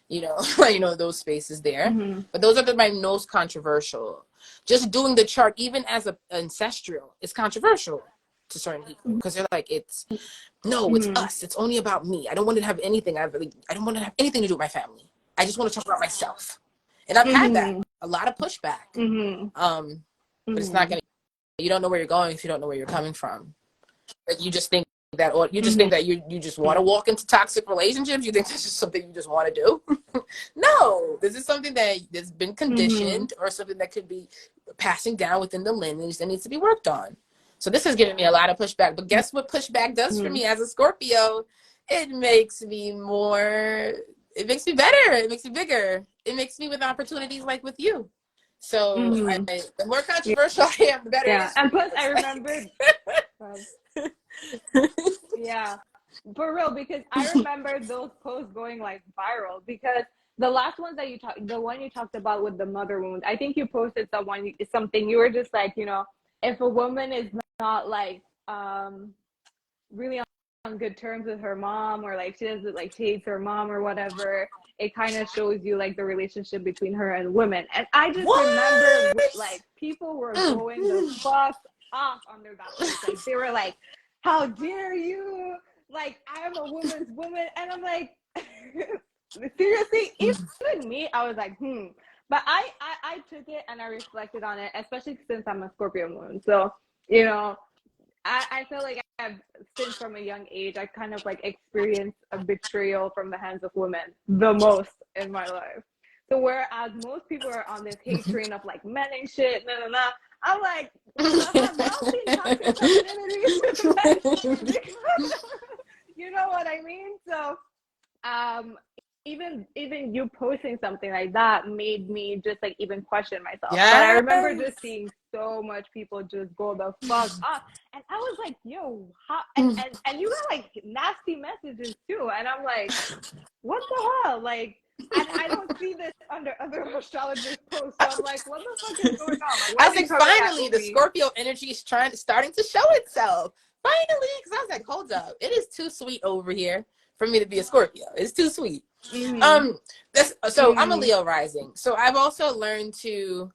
you know, you know, those spaces there. Mm-hmm. But those are my most controversial. Just doing the chart, even as a ancestral, is controversial to certain people because they're like, no, it's Mm-hmm. us. It's only about me. I don't want to have anything. I don't want to have anything to do with my family. I just want to talk about myself. And I've had that, Mm-hmm. a lot of pushback. Mm-hmm. But it's not Mm-hmm. gonna. You don't know where you're going if you don't know where you're coming from. But you just think that, or you just Mm-hmm. think that you just want to walk into toxic relationships. You think that's just something you just want to do. No, this is something that's been Mm-hmm. conditioned or something that could be passing down within the lineage that needs to be worked on. So this has given me a lot of pushback. But guess what pushback does for me as a Scorpio? It makes me more, it makes me better. It makes me bigger. It makes me with opportunities like with you. So Mm-hmm. the more controversial I am, the better it Yeah. is for And me. plus I remembered, yeah, for real, because I remember those posts going like viral because the last ones that the one you talked about with the mother wound, I think you posted something. You were just like, you know, if a woman is not like really on good terms with her mom, or like she doesn't, like she hates her mom or whatever, it kind of shows you like the relationship between her and women. And I just remember What? like people were going the fuck off under that post. Like they were like, how dare you, like I am a woman's woman. And I'm like, seriously, even me, I was like, but I took it and I reflected on it, especially since I'm a Scorpio moon. So, you know, I feel like I've, since from a young age, I kind of like experienced a betrayal from the hands of women the most in my life. So whereas most people are on this hate train of like men and shit, I'm like, have y'all seen toxic femininity? You know what I mean? So even you posting something like that made me just like even question myself. But I Yes. remember just seeing so much people just go the fuck up, and I was like, yo, how? And you got like nasty messages too, and I'm like, what the hell? Like, and I don't see this under other astrologers posts, so I'm like, what the fuck is going on? Like, why I are was they like, coming at finally, the Umi? Scorpio energy is starting to show itself. Finally, because I was like, hold up, it is too sweet over here for me to be a Scorpio. It's too sweet. Mm-hmm. So I'm a Leo rising. So I've also learned to,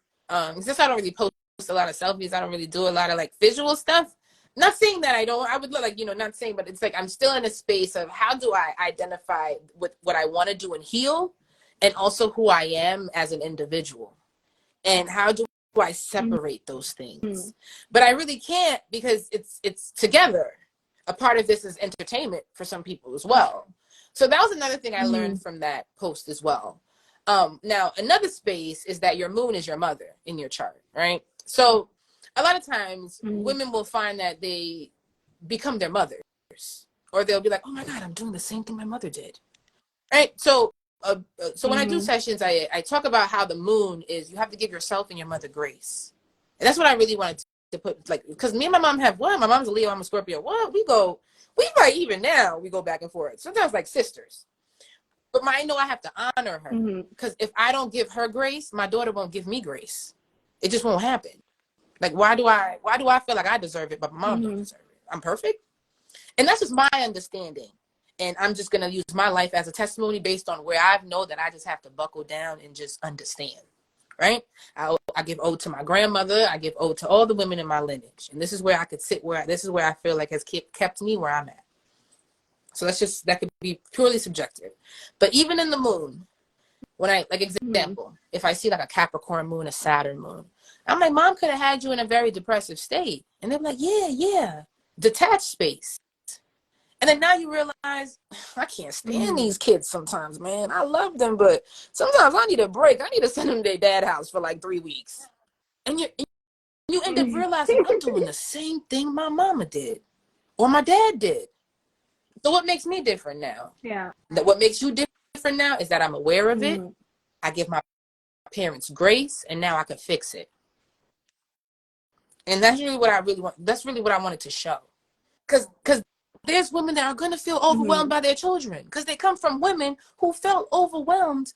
since I don't really post a lot of selfies, I don't really do a lot of like visual stuff. Not saying that I would look like, not saying, but it's like I'm still in a space of how do I identify with what I want to do and heal, and also who I am as an individual, and how do I separate those things. But I really can't, because it's together. A part of this is entertainment for some people as well. So that was another thing I learned from that post as well. Now another space is that your moon is your mother in your chart, right? So a lot of times women will find that they become their mothers, or they'll be like, oh my God, I'm doing the same thing my mother did, right? So when I do sessions, I talk about how the moon is, you have to give yourself and your mother grace. And that's what I really wanted to put, like, because me and my mom have one. My mom's a Leo, I'm a Scorpio. What? We fight even now. We go back and forth. Sometimes like sisters. But I know I have to honor her, because if I don't give her grace, my daughter won't give me grace. It just won't happen. Like, why do I feel like I deserve it, but my mom don't deserve it? I'm perfect. And that's just my understanding. And I'm just going to use my life as a testimony based on where I know that I just have to buckle down and just understand, right? I give ode to my grandmother. I give ode to all the women in my lineage. And this is where I could sit, this is where I feel like has kept me where I'm at. So that could be purely subjective. But even in the moon, when example, if I see like a Capricorn moon, a Saturn moon, I'm like, Mom could have had you in a very depressive state. And they're like, yeah, detached space. And then now you realize, I can't stand these kids sometimes, man. I love them, but sometimes I need a break. I need to send them to their dad's house for like 3 weeks. And you end up realizing, I'm doing the same thing my mama did or my dad did. So what makes me different now? Yeah. What makes you different now is that I'm aware of it. I give my parents grace, and now I can fix it. And that's really what I really want. That's really what I wanted to show. Because there's women that are going to feel overwhelmed by their children, because they come from women who felt overwhelmed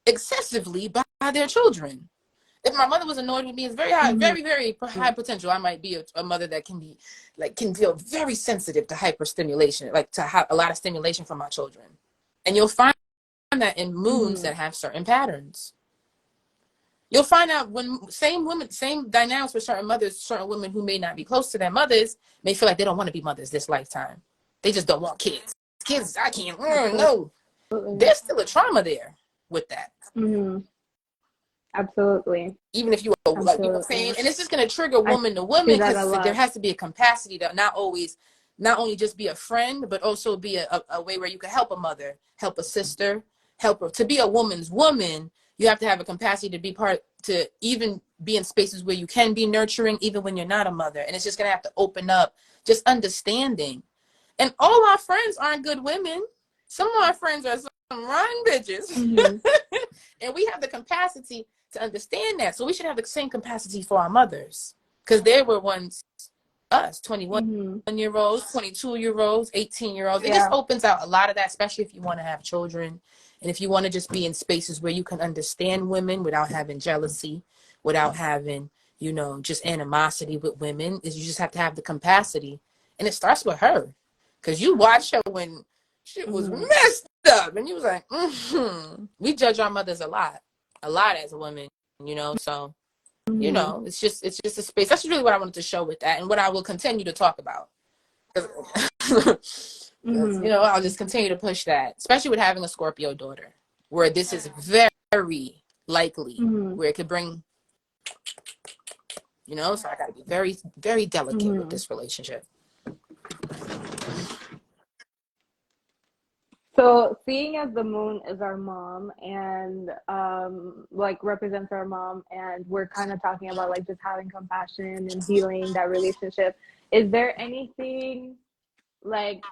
excessively by their children. If my mother was annoyed with me, it's very high, very, very high potential. I might be a mother that can feel very sensitive to hyperstimulation, like to have a lot of stimulation from my children. And you'll find that in moons that have certain patterns. You'll find out when same dynamics with certain mothers, certain women who may not be close to their mothers may feel like they don't want to be mothers this lifetime. They just don't want kids. Kids, I can't. No, there's still a trauma there with that. Absolutely. Even if you are, like, you know what I'm saying, and it's just going to trigger woman to woman, because there has to be a capacity to not only just be a friend, but also be a way where you can help a mother, help a sister, help her. To be a woman's woman, you have to have a capacity to even be in spaces where you can be nurturing, even when you're not a mother. And it's just going to have to open up just understanding. And all our friends aren't good women. Some of our friends are some rotten bitches. And we have the capacity to understand that. So we should have the same capacity for our mothers, because they were once us, 21-year-olds, 22-year-olds, 18-year-olds. It just opens out a lot of that, especially if you want to have children. And if you want to just be in spaces where you can understand women without having jealousy, without having, just animosity with women, is you just have to have the capacity. And it starts with her, because you watch her when shit was messed up, and you was like, we judge our mothers a lot as a woman, so it's just a space. That's really what I wanted to show with that, and what I will continue to talk about. I'll just continue to push that, especially with having a Scorpio daughter, where this is very likely, where it could bring, so I got to be very, very delicate with this relationship. So seeing as the moon is our mom and like represents our mom, and we're kind of talking about like just having compassion and healing that relationship, is there anything like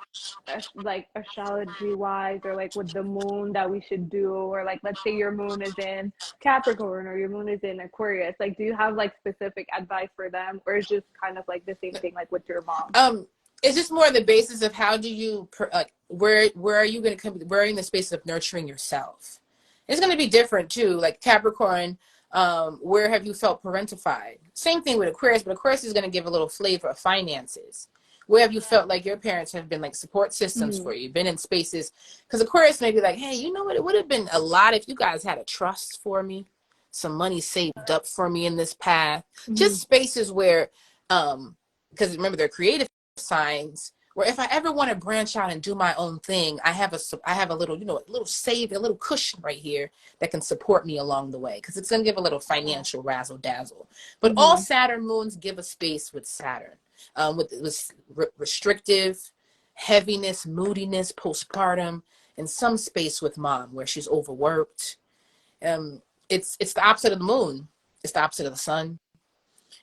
like astrology wise or like with the moon that we should do, or like let's say your moon is in Capricorn or your moon is in Aquarius, like do you have like specific advice for them, or is just kind of like the same thing like with your mom? It's just more the basis of how do you like where are you going to come, where are you in the space of nurturing yourself. It's going to be different too, like Capricorn. Where have you felt parentified? Same thing with Aquarius, but Aquarius is going to give a little flavor of finances. Where have you felt like your parents have been like support systems for you, been in spaces, because Aquarius may be like, hey, you know what, it would have been a lot if you guys had a trust for me, some money saved up for me in this path. Just spaces where because remember they're creative signs, where if I ever want to branch out and do my own thing, I have a little, you know, a little save, a little cushion right here that can support me along the way, because it's going to give a little financial razzle dazzle. But all Saturn moons give a space with Saturn, with restrictive, heaviness, moodiness, postpartum, and some space with mom where she's overworked. It's the opposite of the moon. It's the opposite of the sun.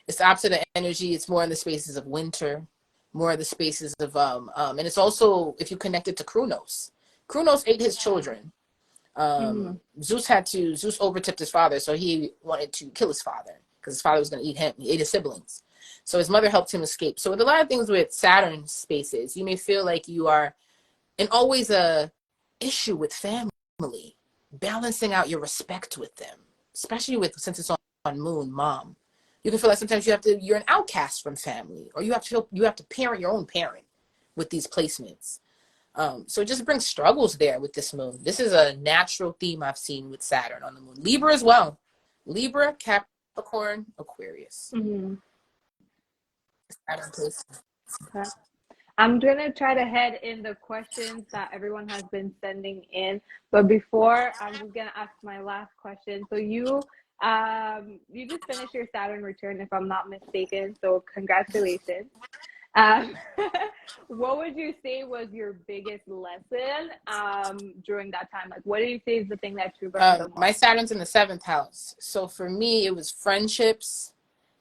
It's the opposite of energy. It's more in the spaces of winter, more of the spaces of and it's also, if you connect it to Kronos ate his children. Zeus overtipped his father, so he wanted to kill his father because his father was going to eat him. He ate his siblings, so his mother helped him escape. So with a lot of things with Saturn spaces, you may feel like you are in always a issue with family, balancing out your respect with them, especially with, since it's on moon mom. You can feel like sometimes you're an outcast from family, or you have to parent your own parent with these placements. So it just brings struggles there with this moon. This is a natural theme I've seen with Saturn on the moon. Libra as well. Libra, Capricorn, Aquarius. Saturn placement. Okay. I'm gonna try to head in the questions that everyone has been sending in, but before I'm just gonna ask my last question. So you just finished your Saturn return, if I'm not mistaken. So congratulations. Um, what would you say was your biggest lesson during that time? Like, what do you say is the thing that you learned the My most? Saturn's in the 7th house, so for me it was friendships,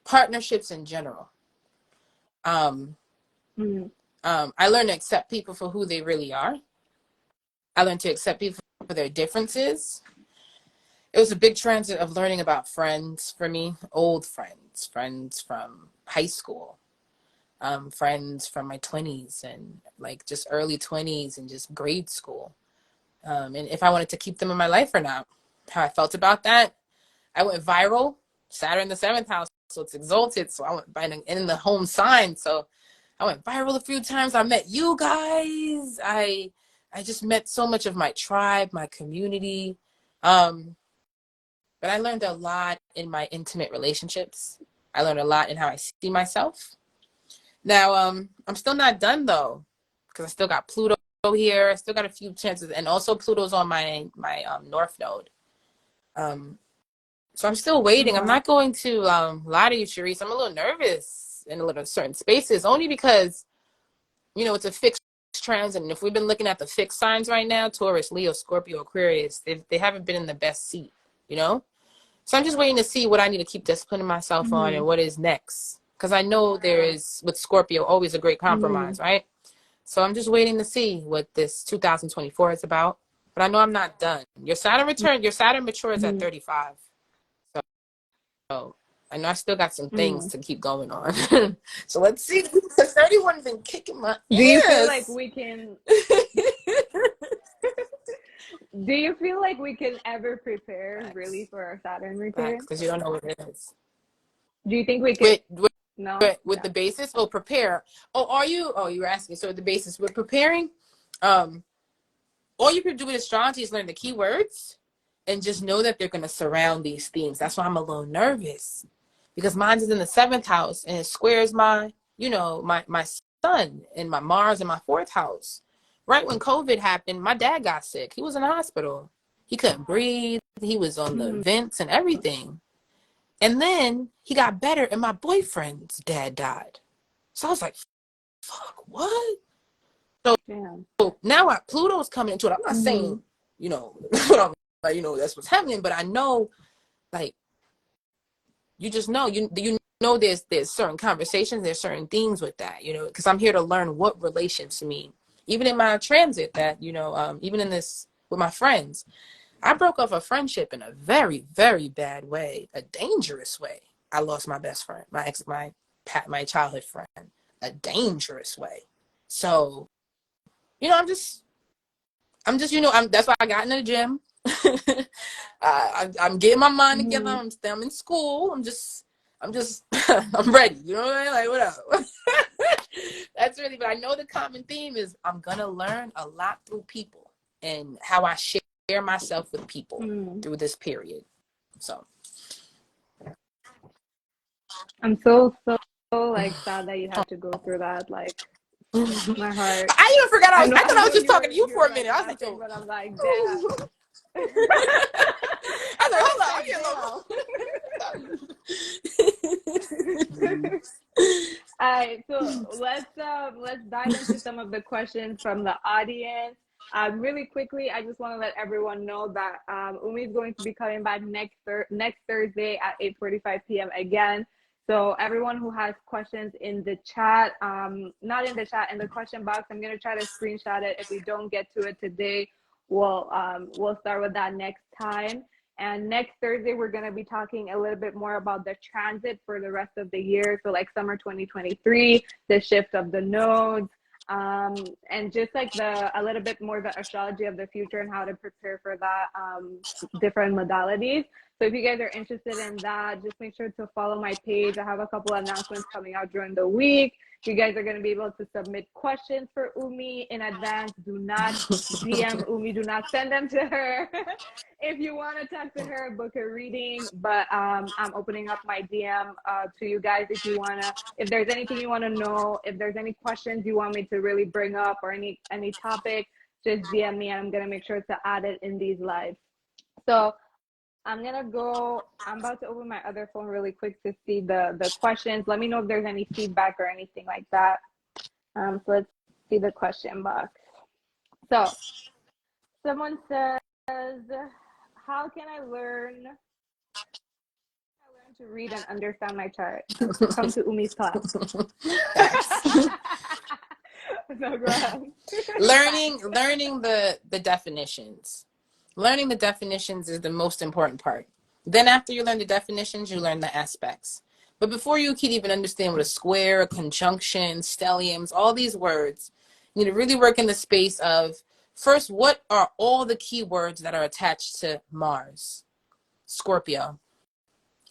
partnerships in general. I learned to accept people for who they really are. I learned to accept people for their differences. It was a big transit of learning about friends for me, old friends, friends from high school, friends from my 20s and like just early 20s and just grade school. And if I wanted to keep them in my life or not, how I felt about that. I went viral, Saturn in the 7th house, so it's exalted. So I went by in the home sign. So I went viral a few times. I met you guys. I just met so much of my tribe, my community. But I learned a lot in my intimate relationships. I learned a lot in how I see myself. Now, I'm still not done though, because I still got Pluto here. I still got a few chances, and also Pluto's on my North Node. So I'm still waiting. I'm not going to lie to you, Sharice. I'm a little nervous in a little certain spaces, only because it's a fixed transit, and if we've been looking at the fixed signs right now, Taurus, Leo, Scorpio, Aquarius, they haven't been in the best seat, So I'm just waiting to see what I need to keep disciplining myself on and what is next. Because I know there is, with Scorpio, always a great compromise, right? So I'm just waiting to see what this 2024 is about. But I know I'm not done. Your Saturn matures at 35. So I know I still got some things to keep going on. So let's see. Because 31 been kicking my Do you feel like ass. we can? Do you feel like we can ever prepare really for our Saturn return? Because you don't know what it is. Do you think we could? With No. with the basis, prepare. Are you? You were asking. So the basis, we're preparing. All you can do with astrology is learn the keywords and just know that they're going to surround these themes. That's why I'm a little nervous, because mine is in the 7th house and it squares my sun and my Mars in my 4th house. Right when COVID happened, my dad got sick. He was in the hospital. He couldn't breathe. He was on the vents and everything. And then he got better and my boyfriend's dad died. So I was like, fuck, what? So, so now Pluto's coming into it. I'm not saying, you know, like, you know, that's what's happening, but I know, like, you just know, you know, there's certain conversations, there's certain things with that, you know, because I'm here to learn what relations mean. Even in my transit, that, you know, even in this with my friends, I broke off a friendship in a very, very bad way, a dangerous way. I lost my best friend, my childhood friend, a dangerous way. So, you know, I'm just, you know, that's why I got into the gym. I'm getting my mind together. I'm in school. I'm I'm ready. You know what I mean? Like, what up? That's really, but I know the common theme is I'm gonna learn a lot through people and how I share myself with people through this period. So I'm so like sad that you had to go through that. Like, my heart. I even forgot I thought I was just talking to you for a like minute. I was like, laughing, but I'm like, damn. I was like, hold on, All right, so let's dive into some of the questions from the audience. Really quickly, I just want to let everyone know that Umi is going to be coming back next Thursday at 8:45 p.m. again. So everyone who has questions in the chat, not in the chat, in the question box, I'm going to try to screenshot it. If we don't get to it today, we'll start with that next time. And next Thursday, we're going to be talking a little bit more about the transit for the rest of the year. So like summer 2023, the shift of the nodes, and just like a little bit more the astrology of the future and how to prepare for that, different modalities. So if you guys are interested in that, just make sure to follow my page. I have a couple of announcements coming out during the week. You guys are going to be able to submit questions for Umi in advance. Do not DM Umi. Do not send them to her. If you want to talk to her, book a reading. But I'm opening up my DM to you guys if you want to. If there's anything you want to know, if there's any questions you want me to really bring up or any topic, just DM me and I'm going to make sure to add it in these lives. So I'm about to open my other phone really quick to see the questions. Let me know if there's any feedback or anything like that. So let's see the question box. So someone says, how can I learn to read and understand my chart? Come to Umi's class. No, go ahead. learning the definitions. Learning the definitions is the most important part. Then after you learn the definitions, you learn the aspects. But before you can even understand what a square, a conjunction, stelliums, all these words, you need to really work in the space of, first, what are all the keywords that are attached to Mars? Scorpio,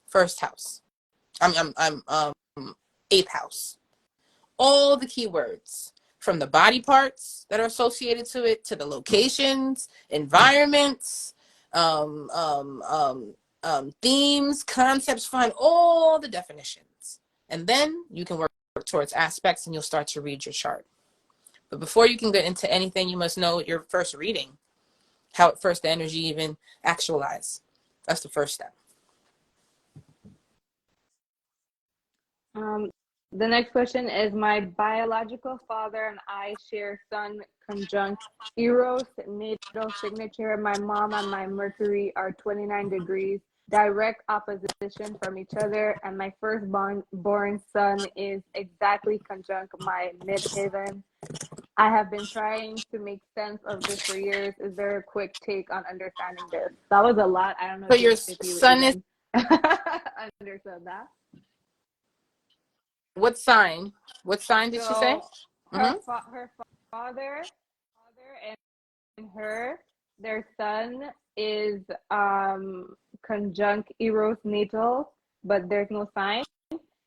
first house. I'm 8th house. All the keywords, from the body parts that are associated to it, to the locations, environments, themes, concepts, find all the definitions. And then you can work towards aspects and you'll start to read your chart. But before you can get into anything, you must know your first reading, how at first the energy even actualize. That's the first step. The next question is, my biological father and I share Sun conjunct Eros, natal signature. My mom and my Mercury are 29 degrees, direct opposition from each other. And my firstborn son is exactly conjunct my midheaven. I have been trying to make sense of this for years. Is there a quick take on understanding this? That was a lot. I don't know So if your you sun is understood that. what sign? What sign did she say? Her father and her, their son is conjunct Eros natal, but there's no sign.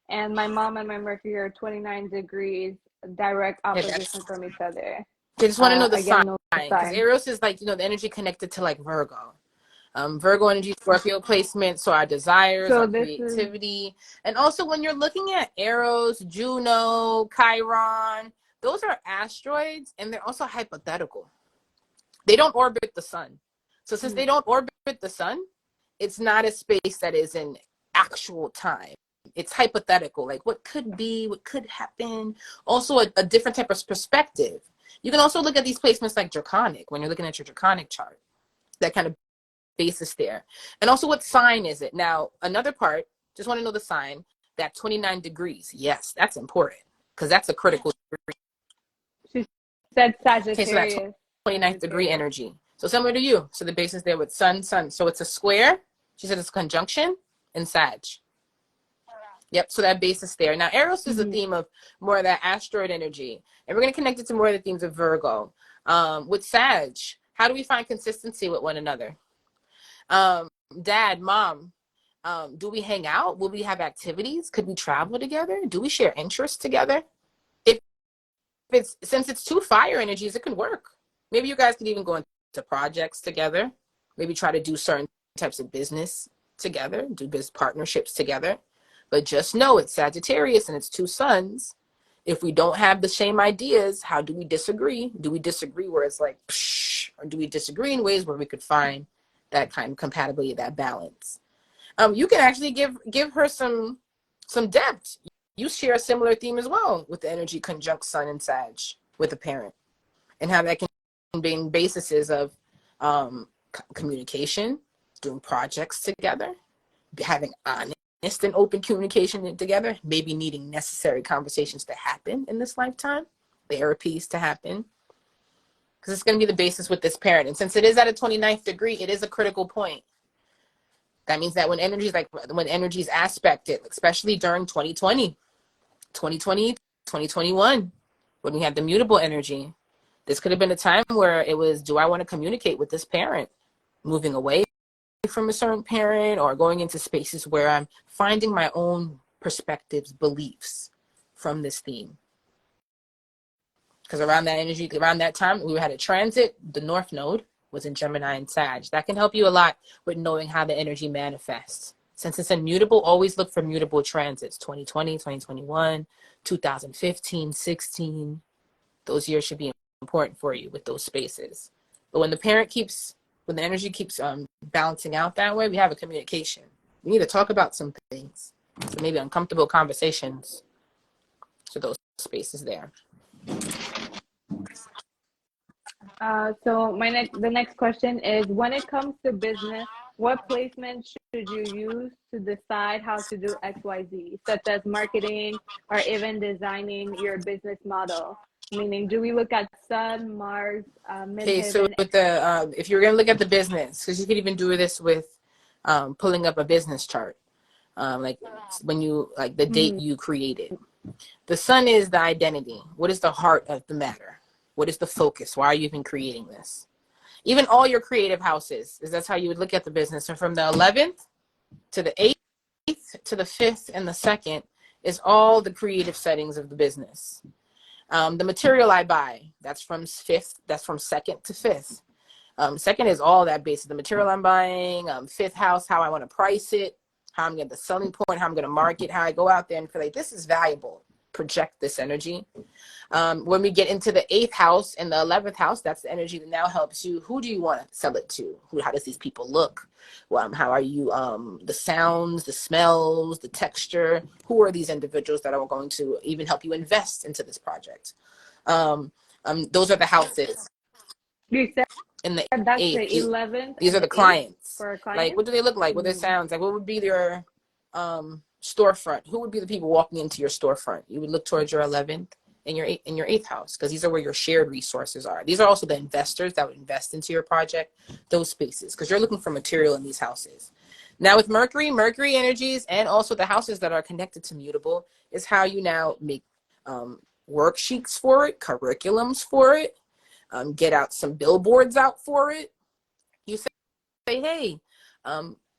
And my mom and my Mercury are 29 degrees direct opposition from each other. They just want to know the Again, sign, no because sign. Eros is like, the energy connected to like Virgo. Virgo energy, Scorpio placement, so our desires, So our this is creativity. And also when you're looking at Eros, Juno, Chiron, those are asteroids and they're also hypothetical. They don't orbit the sun. So since they don't orbit the sun, it's not a space that is in actual time. It's hypothetical, like what could be, what could happen. Also a different type of perspective. You can also look at these placements like draconic when you're looking at your draconic chart. That kind of basis there. And also what sign is it? Now, another part, just want to know the sign, that 29 degrees. Yes, that's important because that's a critical degree. She said Okay, so that Sagittarius. 29th degree energy. So similar to you. So the basis there with sun. So it's a square. She said it's conjunction and Sag. Yep, so that basis there. Now, Eros is the theme of more of that asteroid energy. And we're going to connect it to more of the themes of Virgo. With Sag, how do we find consistency with one another? Dad, mom, do we hang out? Will we have activities? Could we travel together? Do we share interests together? If since it's two fire energies, it can work. Maybe you guys could even go into projects together. Maybe try to do certain types of business together, do business partnerships together. But just know it's Sagittarius and it's two suns. If we don't have the same ideas, how do we disagree? Do we disagree where it's like, psh, or do we disagree in ways where we could find that kind of compatibility, that balance? You can actually give her some depth. You share a similar theme as well with the energy conjunct Sun and Sag with a parent, and how that can be bases of communication, doing projects together, having honest and open communication together, maybe needing necessary conversations to happen in this lifetime, therapies to happen, because it's going to be the basis with this parent. And since it is at a 29th degree, it is a critical point. That means that when energies aspected, especially during 2020, 2021, when we had the mutable energy, this could have been a time where it was, do I want to communicate with this parent? Moving away from a certain parent or going into spaces where I'm finding my own perspectives, beliefs from this theme. Because around that energy, around that time, we had a transit, the North Node was in Gemini and Sag. That can help you a lot with knowing how the energy manifests. Since it's immutable, always look for mutable transits. 2020, 2021, 2015, 16. Those years should be important for you with those spaces. But when the energy keeps balancing out that way, we have a communication. We need to talk about some things. So maybe uncomfortable conversations. So those spaces there. So the next question is, when it comes to business, what placement should you use to decide how to do XYZ, such as marketing or even designing your business model? Meaning, do we look at Sun, Mars, Okay, so midheaven? with the if you're gonna look at the business, because you could even do this with pulling up a business chart, like when you the date you created. The sun is the identity. What is the heart of the matter? What is the focus? Why are you even creating this? Even all your creative houses, is that's how you would look at the business. So from the 11th to the 8th to the 5th and the 2nd is all the creative settings of the business. The material I buy, that's from 5th, that's from 2nd to 5th. 2nd is all that basis, the material I'm buying. 5th house, how I want to price it, how I'm going to the selling point, how I'm going to market, how I go out there and feel like this is valuable. Project this energy. When we get into the 8th house and the 11th house, that's the energy that now helps you. Who do you want to sell it to? How does these people look? How are you? The sounds, the smells, the texture. Who are these individuals that are going to even help you invest into this project? Those are the houses. You said In the that's 8th, the 11th these and are the the 8th clients. for a Like, client? what do they look like? What their sounds like? What would be their storefront? Who would be the people walking into your storefront? You would look towards your 11th and your 8th house, because these are where your shared resources are. These are also the investors that would invest into your project, those spaces, because you're looking for material in these houses. Now with Mercury energies, and also the houses that are connected to mutable, is how you now make worksheets for it, curriculums for it, get out some billboards out for it. You say, hey,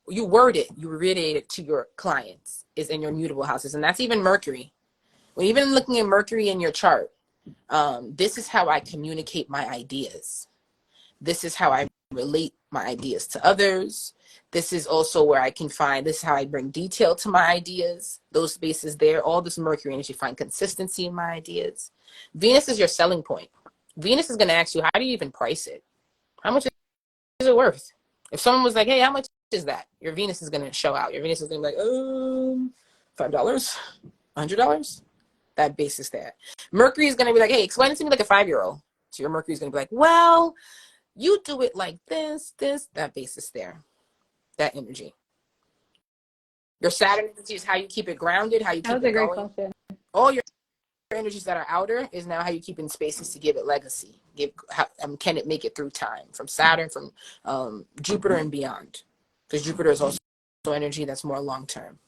you word it, you reiterate it to your clients, is in your mutable houses. And that's even Mercury. When even looking at Mercury in your chart, this is how I communicate my ideas. This is how I relate my ideas to others. This is also where I can find, this is how I bring detail to my ideas. Those spaces there, all this Mercury energy, find consistency in my ideas. Venus is your selling point. Venus is going to ask you, how do you even price it? How much is it worth? If someone was like, hey, how much is that? Your Venus is going to show out. Your Venus is going to be like, $5, $100. That base is there. Mercury is going to be like, hey, explain it to me like a 5-year-old. So your Mercury is going to be like, well, you do it like this, that base is there. That energy. Your Saturn energy is how you keep it grounded, how you keep it going. Question. All your energies that are outer is now how you keep in spaces to give it legacy. Can it make it through time? From Saturn, from Jupiter and beyond. Because Jupiter is also energy that's more long-term.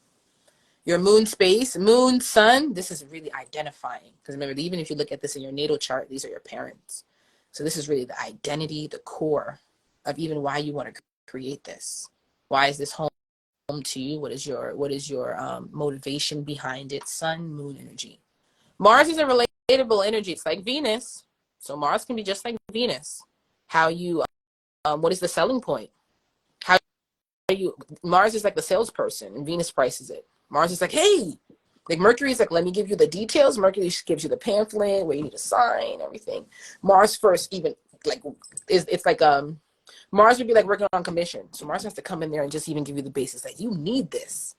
Your moon space, moon, sun, this is really identifying. Because remember, even if you look at this in your natal chart, these are your parents. So this is really the identity, the core of even why you want to create this. Why is this home to you? What is your motivation behind it? Sun, moon energy. Mars is a relatable energy. It's like Venus. So Mars can be just like Venus. How you, what is the selling point? Mars is like the salesperson and Venus prices it. Mars is like, hey, like Mercury is like, let me give you the details. Mercury gives you the pamphlet where you need to sign everything. Mars first even like it's like Mars would be like working on commission. So Mars has to come in there and just even give you the basis that you need this.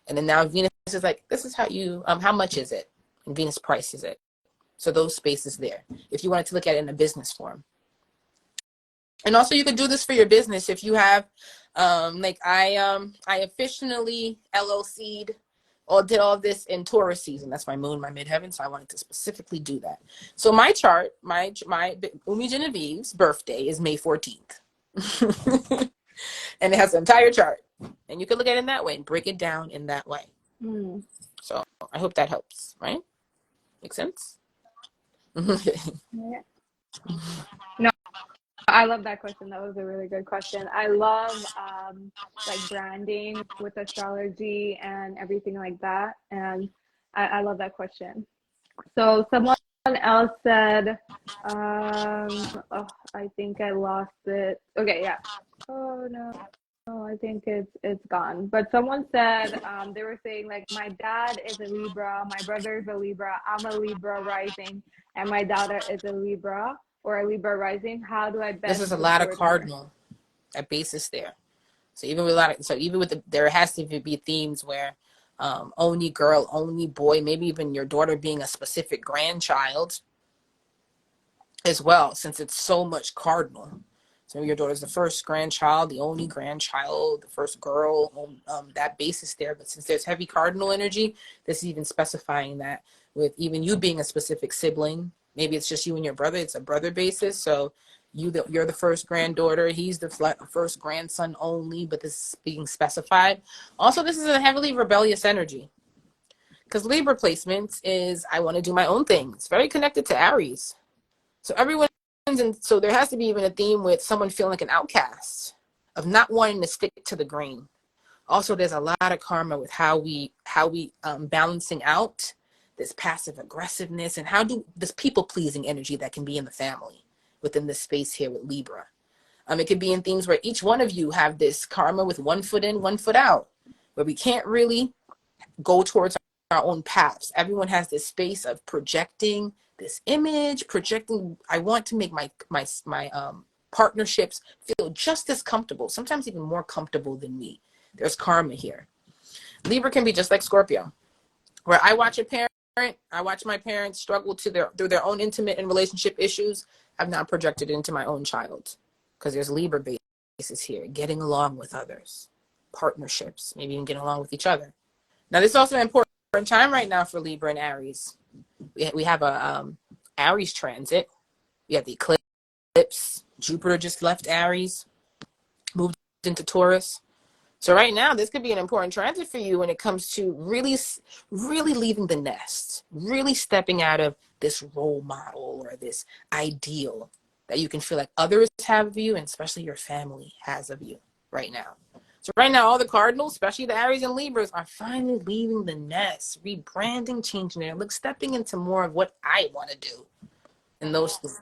And then now Venus is like, this is how you how much is it? And Venus prices it. So those spaces there. If you wanted to look at it in a business form. And also you could do this for your business if you have like I officially LLC'd or did all this in Taurus season. That's my moon, my midheaven. So I wanted to specifically do that. So my chart, my Umi Genevieve's birthday is May 14th. And it has the entire chart. And you can look at it in that way and break it down in that way. So I hope that helps, right? Make sense? Yeah. No, I love that question. That was a really good question. I love like branding with astrology and everything like that. And I love that question. So someone else said, oh, I think I lost it. Okay, yeah. Oh no. Oh, I think it's gone. But someone said they were saying like my dad is a Libra, my brother is a Libra, I'm a Libra rising, and my daughter is a Libra or a Libra rising. How do I best This is a lot of support her? cardinal at basis there. So even with there has to be themes where only girl, only boy, maybe even your daughter being a specific grandchild as well, since it's so much cardinal. So your daughter's the first grandchild, the only grandchild, the first girl, that basis there. But since there's heavy cardinal energy, this is even specifying that with even you being a specific sibling. Maybe it's just you and your brother. It's a brother basis. So you're the first granddaughter. He's the first grandson only, but this is being specified. Also, this is a heavily rebellious energy. Because Libra placements is, I want to do my own thing. It's very connected to Aries. So so there has to be even a theme with someone feeling like an outcast, of not wanting to stick to the grain. Also, there's a lot of karma with how we balancing out this passive aggressiveness and this people pleasing energy that can be in the family within this space here with Libra. It could be in things where each one of you have this karma with one foot in, one foot out, where we can't really go towards our own paths. Everyone has this space of projecting this image, I want to make my partnerships feel just as comfortable, sometimes even more comfortable than me. There's karma here. Libra can be just like Scorpio, where I watch my parents struggle through their own intimate and relationship issues. I've now projected it into my own child, because there's Libra basis here, getting along with others, partnerships, maybe even getting along with each other. Now, this is also an important time right now for Libra and Aries. We have a Aries transit. We have the eclipse. Jupiter just left Aries, moved into Taurus. So right now, this could be an important transit for you when it comes to really, really leaving the nest, really stepping out of this role model or this ideal that you can feel like others have of you, and especially your family has of you right now. So right now, all the cardinals, especially the Aries and Libras, are finally leaving the nest, rebranding, changing their look, stepping into more of what I want to do. And those things.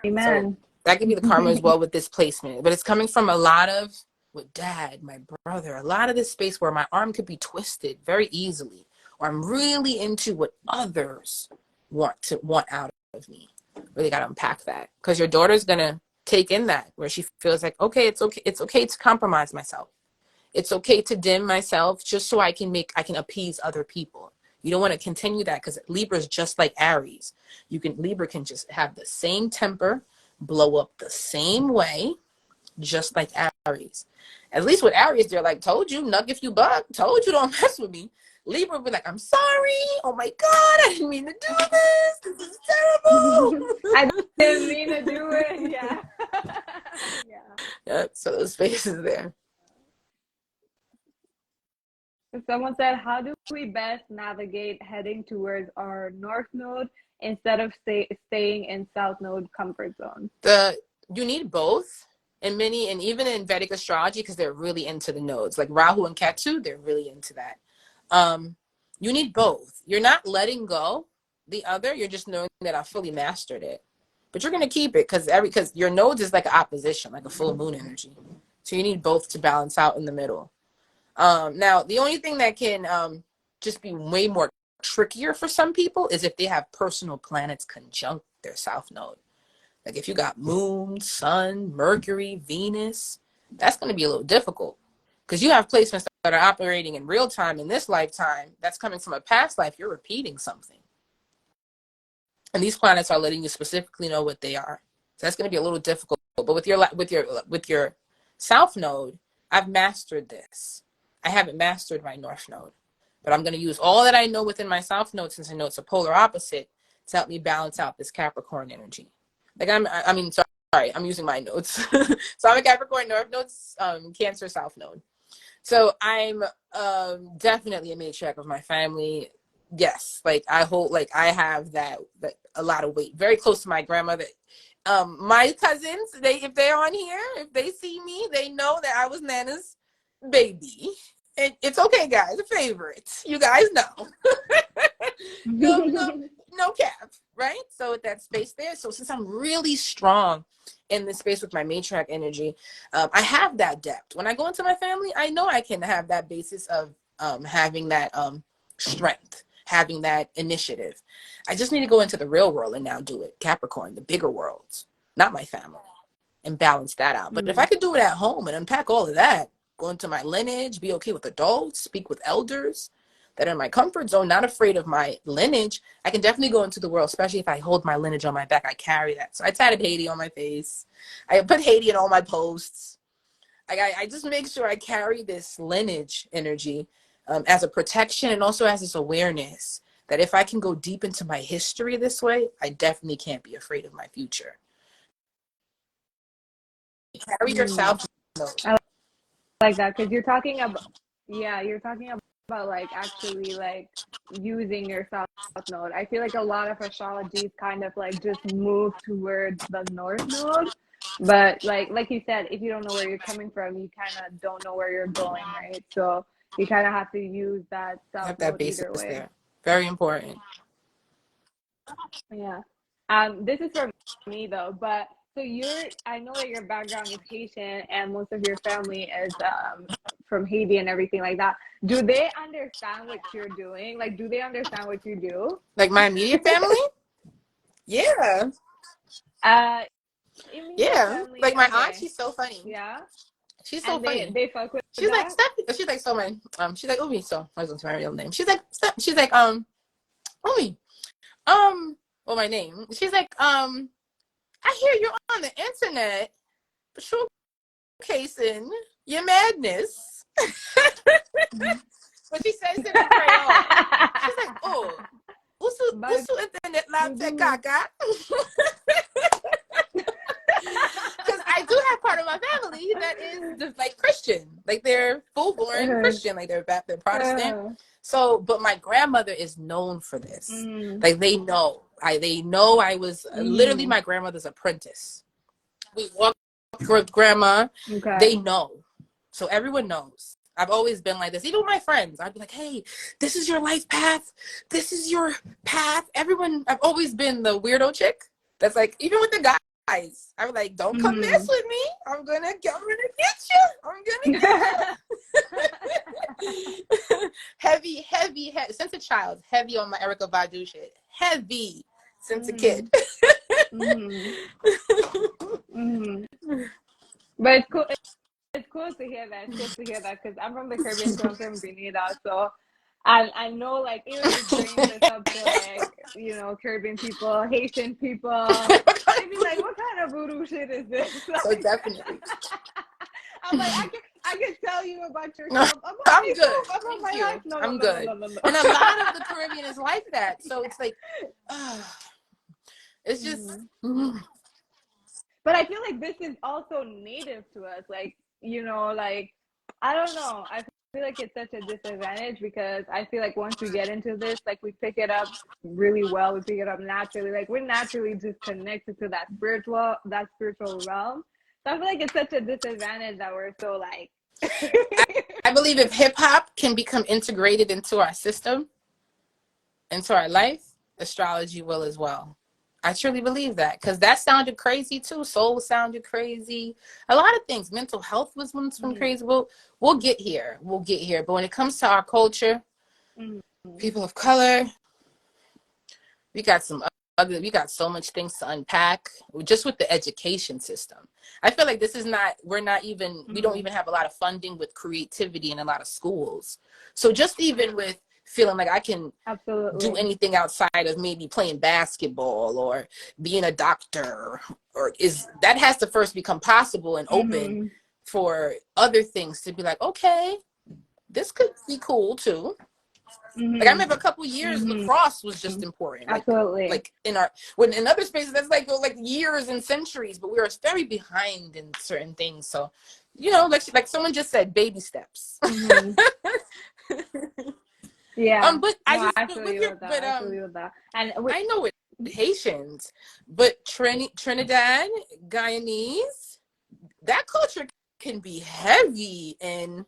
Amen. So that could be the karma as well with this placement. But it's coming from a lot of, with dad, my brother, a lot of this space where my arm could be twisted very easily. Or I'm really into what others want out of me. Really got to unpack that. Because your daughter's going to take in that, where she feels like, okay, it's okay to compromise myself. It's okay to dim myself just so I can appease other people. You don't want to continue that, because Libra is just like Aries. Libra can just have the same temper, blow up the same way, just like Aries. At least with Aries, they're like, told you, nug if you buck, told you don't mess with me. Libra would be like, I'm sorry. Oh my God, I didn't mean to do this. This is terrible. I didn't mean to do it. Yeah. Yeah, so those spaces there. Someone said, how do we best navigate heading towards our north node instead of staying in south node comfort zone? You need both. And even in Vedic astrology, because they're really into the nodes, like Rahu and Ketu, they're really into that. You need both. You're not letting go the other. You're just knowing that I fully mastered it. But you're gonna keep it because your nodes is like an opposition, like a full moon energy. So you need both to balance out in the middle. Now the only thing that can just be way more trickier for some people is if they have personal planets conjunct their south node. Like if you got Moon, Sun, Mercury, Venus, that's going to be a little difficult because you have placements that are operating in real time in this lifetime that's coming from a past life. You're repeating something. And these planets are letting you specifically know what they are. So that's going to be a little difficult. But with your south node, I've mastered this. I haven't mastered my north node. But I'm going to use all that I know within my south node, since I know it's a polar opposite, to help me balance out this Capricorn energy. Like I'm using my notes. So I'm a Capricorn North Node, Cancer South Node. So I'm definitely a matriarch of my family. Yes, like I have that a lot of weight, very close to my grandmother. My cousins, if they're on here, if they see me, they know that I was Nana's baby. And it's okay, guys, a favorite. You guys know. No cap, right? So with that space there, so since I'm really strong in this space with my matriarch energy, I have that depth. When I go into my family, I know I can have that basis of having that strength, having that initiative. I just need to go into the real world and now do it. Capricorn, the bigger worlds, not my family, and balance that out. But if I could do it at home and unpack all of that, go into my lineage, be okay with adults, speak with elders that are in my comfort zone, not afraid of my lineage, I can definitely go into the world, especially if I hold my lineage on my back. I carry that. So I tatted Haiti on my face. I put Haiti in all my posts. I just make sure I carry this lineage energy as a protection, and also as this awareness that if I can go deep into my history this way, I definitely can't be afraid of my future. Carry yourself. I like that, because you're talking about like actually like using your south node. I feel like a lot of astrology is kind of like just move towards the north node, but like you said, if you don't know where you're coming from, you kind of don't know where you're going, right? So you kind of have to use that south Have that node basis either way. there. Very important. Yeah. This is for me though, but so I know that your background is Haitian and most of your family is from Haiti and everything like that. Do they understand what you're doing? Like, do they understand what you do? Like my immediate family? Yeah. Immediate Yeah. family, Like my aunt, okay. she's so funny. Yeah. She's so And funny. they fuck with She's like, that? Stephanie. She's like, so my she's like, Umi, so I was my real name. She's like, Umi, well, my name. She's like, I hear you're on the internet showcasing your madness. But she says it in Creole. She's like, oh, usu internet lab te kaka. Because I do have part of my family that is just like Christian, like they're full-born Christian, like they're Protestant. So, but my grandmother is known for this. Like they know I was literally my grandmother's apprentice. We walk with grandma. Okay. They know, so everyone knows. I've always been like this. Even with my friends, I'd be like, "Hey, this is your life path. This is your path." Everyone, I've always been the weirdo chick. That's like, even with the guys. I'm like, don't come mess with me. I'm gonna get you. Heavy, since a child. Heavy on my Erykah Badu shit. Heavy since a kid. But it's cool to hear that. It's good to hear that because I'm from the Caribbean too. I'm from Grenada, so I know like even just bringing this up to like Caribbean people, Haitian people, they be like, "What kind of voodoo shit is this?" So Like, definitely. I'm like, I can tell you about No, yourself, about I'm good. myself, about Thank my you. life. No, no, I'm no, no, good. no, no, no. And a lot of the Caribbean is like that. So it's like, it's just. Mhm. But I feel like this is also native to us. Like, like, I don't know. I feel like it's such a disadvantage because I feel like once we get into this, like, we pick it up really well. We pick it up naturally. Like, we're naturally just connected to that spiritual realm. So I feel like it's such a disadvantage that we're so like. I believe if hip hop can become integrated into our system, into our life, astrology will as well. I truly believe that because that sounded crazy too. Soul sounded crazy. A lot of things. Mental health was one crazy. We'll get here. We'll get here. But when it comes to our culture, people of color, we got we got so much things to unpack just with the education system. I feel like we don't even have a lot of funding with creativity in a lot of schools. So just even with feeling like I can do anything outside of maybe playing basketball or being a doctor, or that has to first become possible and open for other things to be like, okay, this could be cool too. Like I remember a couple years lacrosse was just important. Absolutely. Like in other spaces that's like years and centuries, but we were very behind in certain things. So, like someone just said, baby steps. Yeah. But No, I feel you with that. I feel you with that. And I know it Haitians, but Trinidad, Guyanese, that culture can be heavy in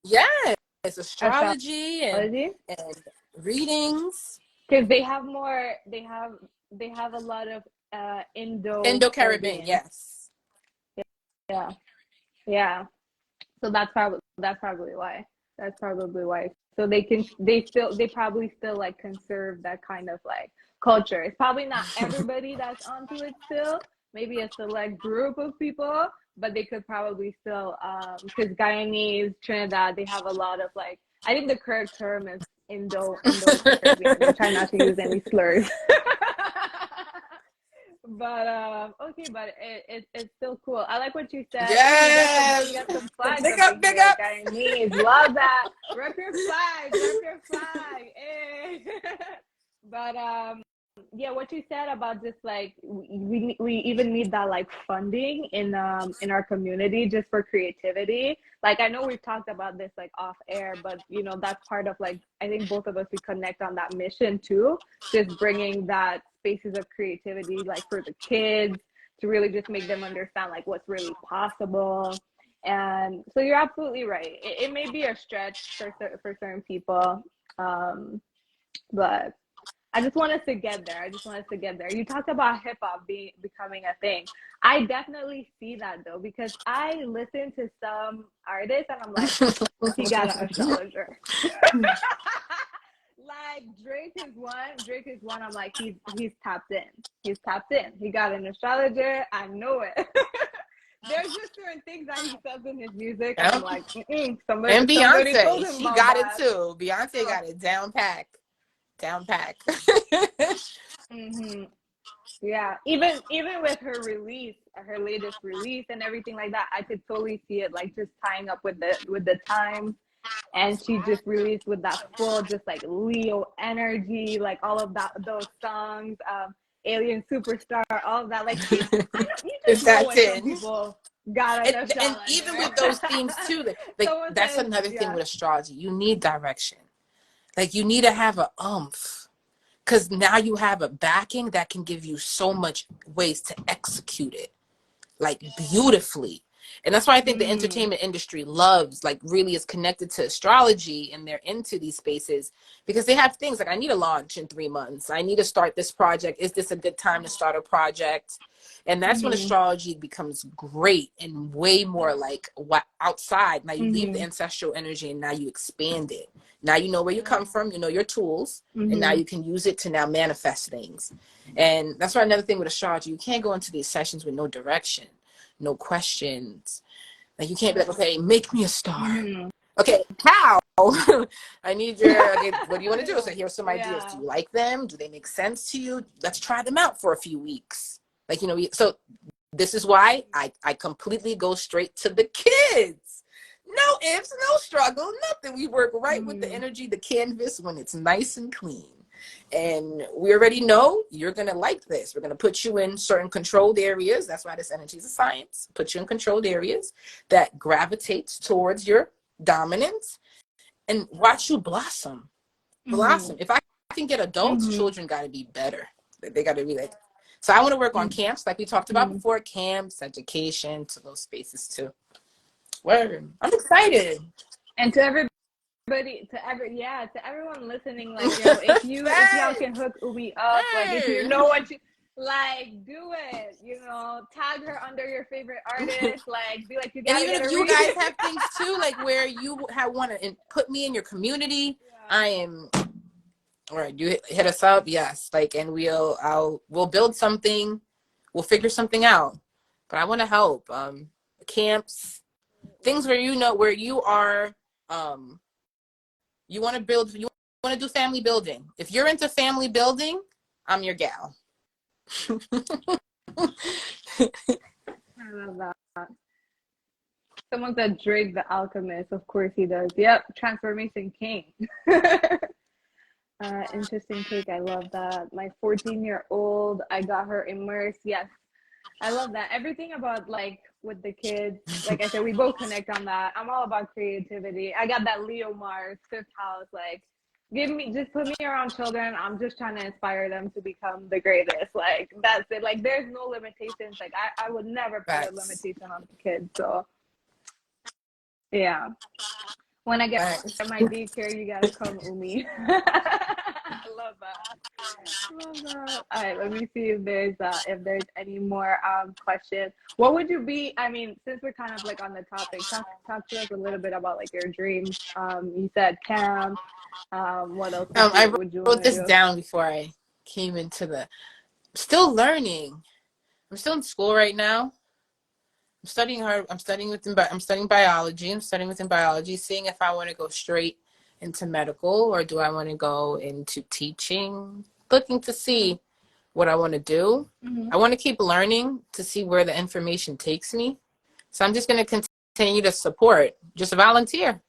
yes, astrology and readings. Because they have more, they have a lot of Indo-Caribbean, Caribbean. yes. Yeah. So that's probably why. That's probably why. So they probably still like conserve that kind of like culture. It's probably not everybody that's onto it still. Maybe a select group of people, but they could probably still because Guyanese, Trinidad, they have a lot of like, I think the correct term is Indo-Caribbean. I'm trying not to use any slurs. But okay, but it's still cool. I like what you said. Yes. You got some flags Big up up, in big here, up. Guyanese. Love that. Rep your flag. Rep your flag. Hey. But yeah, what you said about just like we even need that like funding in our community just for creativity. Like I know we've talked about this like off air, but that's part of like I think both of us we connect on that mission too, just bringing that spaces of creativity like for the kids to really just make them understand like what's really possible. And so you're absolutely right. It may be a stretch for certain people, but I just want us to get there. You talked about hip hop becoming a thing. I definitely see that though, because I listen to some artists and I'm like, he got an astrologer. Like Drake is one. I'm like, he's tapped in. He got an astrologer. I know it. There's just certain things that he says in his music, and I'm like, somebody And told Beyonce, him she about got it that. too. Beyonce got it down pack. Yeah, even with her latest release and everything like that, I could totally see it like just tying up with the times. And she just released with that full just like Leo energy, like all of those songs, Alien Superstar, all of that. Like you just know when some people got an astrologer. And even with those themes too, like that's another thing with astrology. You need direction. Like you need to have a because now you have a backing that can give you so much ways to execute it like beautifully. And that's why I think the entertainment industry really is connected to astrology, and they're into these spaces because they have things like, I need a launch in 3 months. I need to start this project. Is this a good time to start a project? And that's when astrology becomes great and way more like what outside. Now you leave the ancestral energy and now you expand it. Now you know where you come from, you know your tools, and now you can use it to now manifest things. And that's why another thing with astrology, you can't go into these sessions with no direction, no questions. Like you can't be like, okay, make me a star. Mm-hmm. Okay, how? I need your, okay, what do you want to do? So here's some ideas. Yeah. Do you like them? Do they make sense to you? Let's try them out for a few weeks. Like, you know, so this is why I completely go straight to the kids. No ifs, no struggle, nothing. We work right with the Mm-hmm. energy, the canvas when it's nice and clean. And we already know you're going to like this. We're going to put you in certain controlled areas. That's why this energy is a science. Put you in controlled areas that gravitates towards your dominance and watch you blossom. Mm-hmm. Blossom. If I can get adults, Mm-hmm. children got to be better. They got to be like, so I want to work on camps like we talked about Mm-hmm. before, camps, education, to those spaces too. Word. I'm excited. And to everybody, to everyone listening, like, yo, if y'all can hook Umi up, like, if you know what you like, do it. You know, tag her under your favorite artist. Like, be like, you And gotta even get if a you reading. guys have things too, like where you have want to put me in your community, Yeah. I am. All right, you hit us up, yes. Like, and we'll build something, we'll figure something out. But I want to help. Camps, things where you know where you are. You want to build. You want to do family building. If you're into family building, I'm your gal. I love that. Someone said Drake the Alchemist. Of course he does. Yep, Transformation King. Interesting take. I love that. My 14-year-old, I got her immersed. Yes, I love that. Everything about like with the kids, like I said, we both connect on that. I'm all about creativity. I got that Leo Mars, fifth house. Like, just put me around children. I'm just trying to inspire them to become the greatest. Like, that's it. Like, there's no limitations. Like, I would never put a Facts. limitation on the kids. So, yeah. When I get Facts. my daycare, you gotta come, Umi. I love that. Love that. All right, let me see if there's any more questions. What would you be? I mean, since we're kind of like on the topic, talk to us a little bit about like your dreams. You said camp. What else I would you want wrote to this do? down before I came into the. Still learning. I'm still in school right now. I'm studying hard. I'm studying biology. I'm studying within biology, seeing if I want to go straight into medical or do I want to go into teaching. Looking to see what I want to do. Mm-hmm. I want to keep learning to see where the information takes me. So I'm just going to continue to support, just volunteer.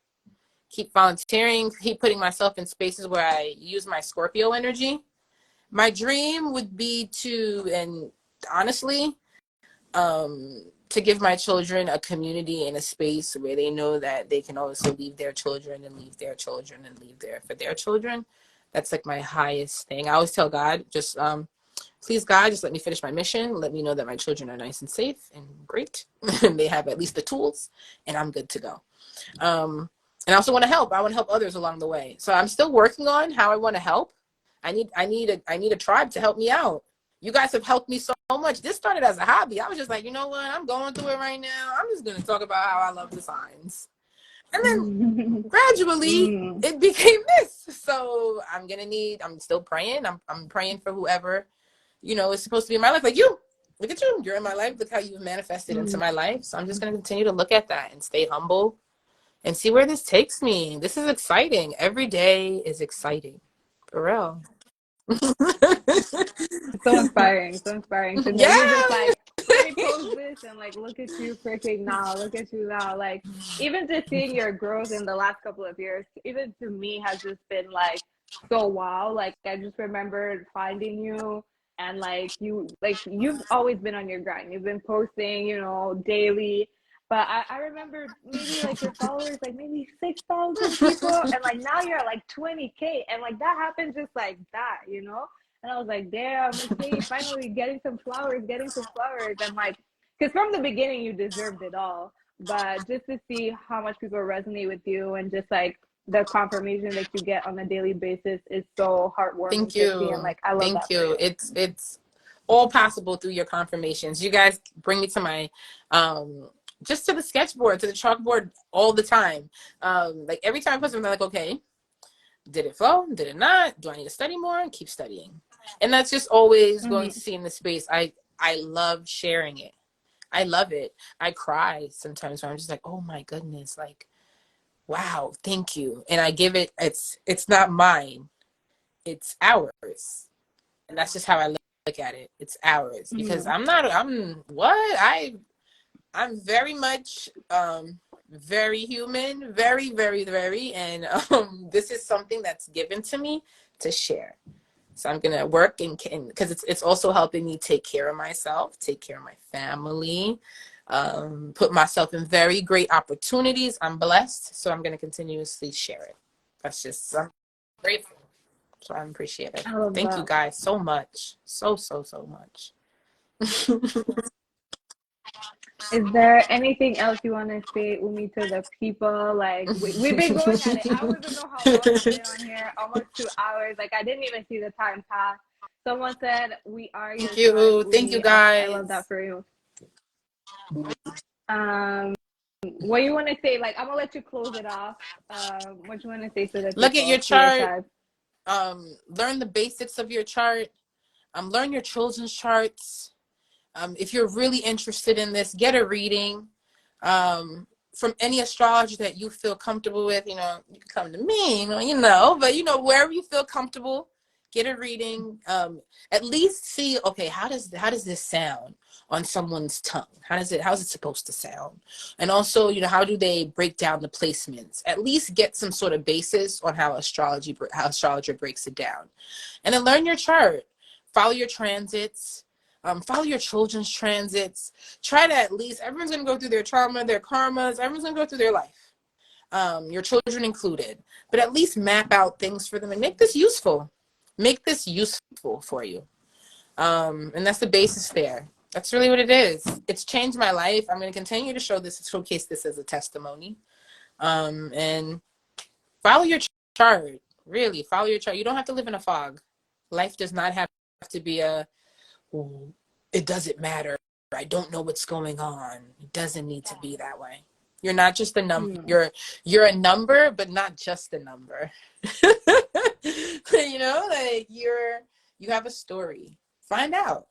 Keep volunteering, keep putting myself in spaces where I use my Scorpio energy. My dream would be to, and honestly, to give my children a community and a space where they know that they can also leave their children and leave their children and leave there for their children. That's like my highest thing. I always tell God, just please God, just let me finish my mission. Let me know that my children are nice and safe and great, and they have at least the tools, and I'm good to go. And I also want to help. I want to help others along the way. So I'm still working on how I want to help. I need a tribe to help me out. You guys have helped me so much. This started as a hobby. I was just like, you know what? I'm going through it right now. I'm just going to talk about how I love the signs. And then gradually Mm. it became this. So I'm still praying. I'm praying for whoever, is supposed to be in my life. Like you, look at you. You're in my life. Look how you've manifested into Mm. my life. So I'm just going to continue to look at that and stay humble and see where this takes me. This is exciting. Every day is exciting. For real. So inspiring, so inspiring to know you're just Yeah. like, let me post this and like look at you freaking now, look at you now. Like even just seeing your growth in the last couple of years, even to me has just been like so wow. Like I just remember finding you and you've always been on your grind. You've been posting, daily. But I remember maybe like your followers like maybe 6,000 people and like now you're at like 20K and like that happened just like that. And I was like, damn, okay, finally getting some flowers. And like, because from the beginning, you deserved it all. But just to see how much people resonate with you and just like the confirmation that you get on a daily basis is so heartwarming Thank to see. And you. like, I love Thank that for you. you. It's all possible through your confirmations. You guys bring me to my just to the sketchboard, to the chalkboard all the time. Like every time I put something, like, okay, did it flow? Did it not? Do I need to study more? Keep studying. And that's just always going Mm-hmm. to see in the space. I love sharing it. I love it. I cry sometimes when I'm just like, oh my goodness, like, wow, thank you. And I give it, it's not mine, it's ours. And that's just how I look at it. It's ours. Because Mm. I'm very much very human, very, very, very, and this is something that's given to me to share. So I'm gonna work and because it's also helping me take care of myself, take care of my family, put myself in very great opportunities. I'm blessed, so I'm gonna continuously share it. That's just I'm grateful. So I'm appreciative. I love Thank you that. guys so much, so much. Is there anything else you want to say, Umi, to the people? Like, we've been going at it. I don't even know how long we've been on here, almost 2 hours. Like, I didn't even see the time pass. Someone said, we are your tribe, Thank you Umi. I love guys. that for you. Um, what you want to say? Like, I'm going to let you close it off. What you want to say to the Look at your people, to your chart. tribe? Learn the basics of your chart. Learn your children's charts. If you're really interested in this, get a reading from any astrologer that you feel comfortable with. You know, you can come to me, but wherever you feel comfortable, get a reading. At least see, okay, how does this sound on someone's tongue? How's it supposed to sound? And also, how do they break down the placements? At least get some sort of basis on how astrologer breaks it down, and then learn your chart. Follow your transits. Follow your children's transits. Try to at least, everyone's going to go through their trauma, their karmas. Everyone's going to go through their life, your children included. But at least map out things for them and make this useful. Make this useful for you. And that's the basis there. That's really what it is. It's changed my life. I'm going to continue to showcase this as a testimony. And follow your chart. Really, follow your chart. You don't have to live in a fog. Life does not have to be it doesn't matter. I don't know what's going on. It doesn't need to be that way. You're not just a number. Mm. You're a number, but not just a number. Like you have a story. Find out.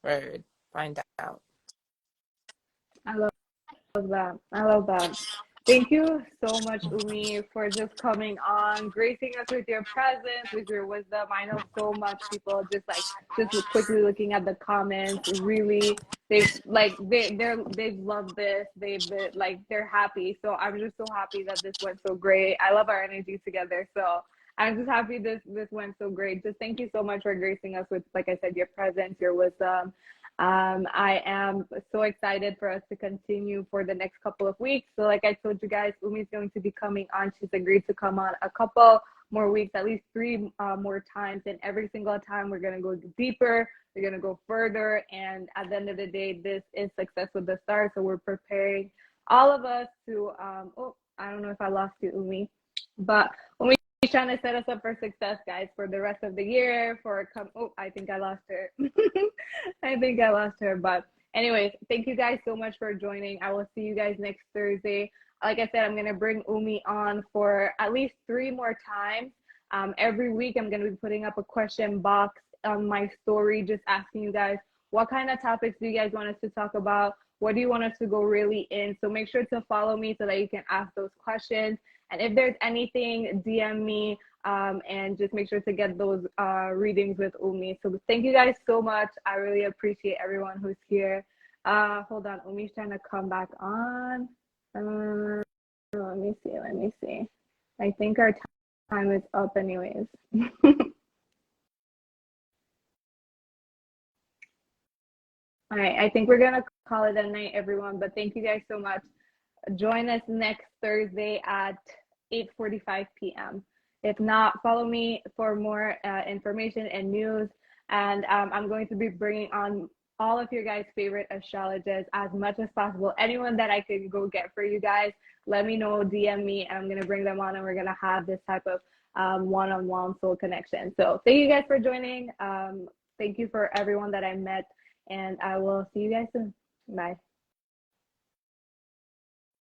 Word. Find out. I love that. I love that. Thank you so much, Umi, for just coming on, gracing us with your presence, with your wisdom. I know so much people just quickly looking at the comments. Really, they've loved this. They're happy. So I'm just so happy that this went so great. I love our energy together. So I'm just happy this went so great. Just thank you so much for gracing us with, like I said, your presence, your wisdom. I am so excited for us to continue for the next couple of weeks. So like I told you guys, Umi is going to be coming on. She's agreed to come on a couple more weeks, at least 3 more times. And every single time we're going to go deeper. We're going to go further. And at the end of the day, this is Success with the Stars. So we're preparing all of us to, I don't know if I lost you, Umi, but Umi is trying to set us up for success, guys, for the rest of the year. I think I lost her. I think I lost her. But anyways, thank you guys so much for joining. I will see you guys next Thursday. Like I said, I'm going to bring Umi on for at least 3 more times. Every week, I'm going to be putting up a question box on my story, just asking you guys, what kind of topics do you guys want us to talk about? What do you want us to go really in? So make sure to follow me so that you can ask those questions. And if there's anything, DM me, and just make sure to get those readings with Umi. So thank you guys so much. I really appreciate everyone who's here. Hold on, Umi's trying to come back on. Let me see. I think our time is up anyways. All right, I think we're gonna call it a night, everyone. But thank you guys so much. Join us next Thursday at 8:45 p.m. If not, follow me for more information and news. And I'm going to be bringing on all of your guys' favorite astrologers as much as possible. Anyone that I could go get for you guys, let me know, DM me, and I'm going to bring them on, and we're going to have this type of one-on-one soul connection. So thank you guys for joining. Thank you for everyone that I met, and I will see you guys soon. Bye.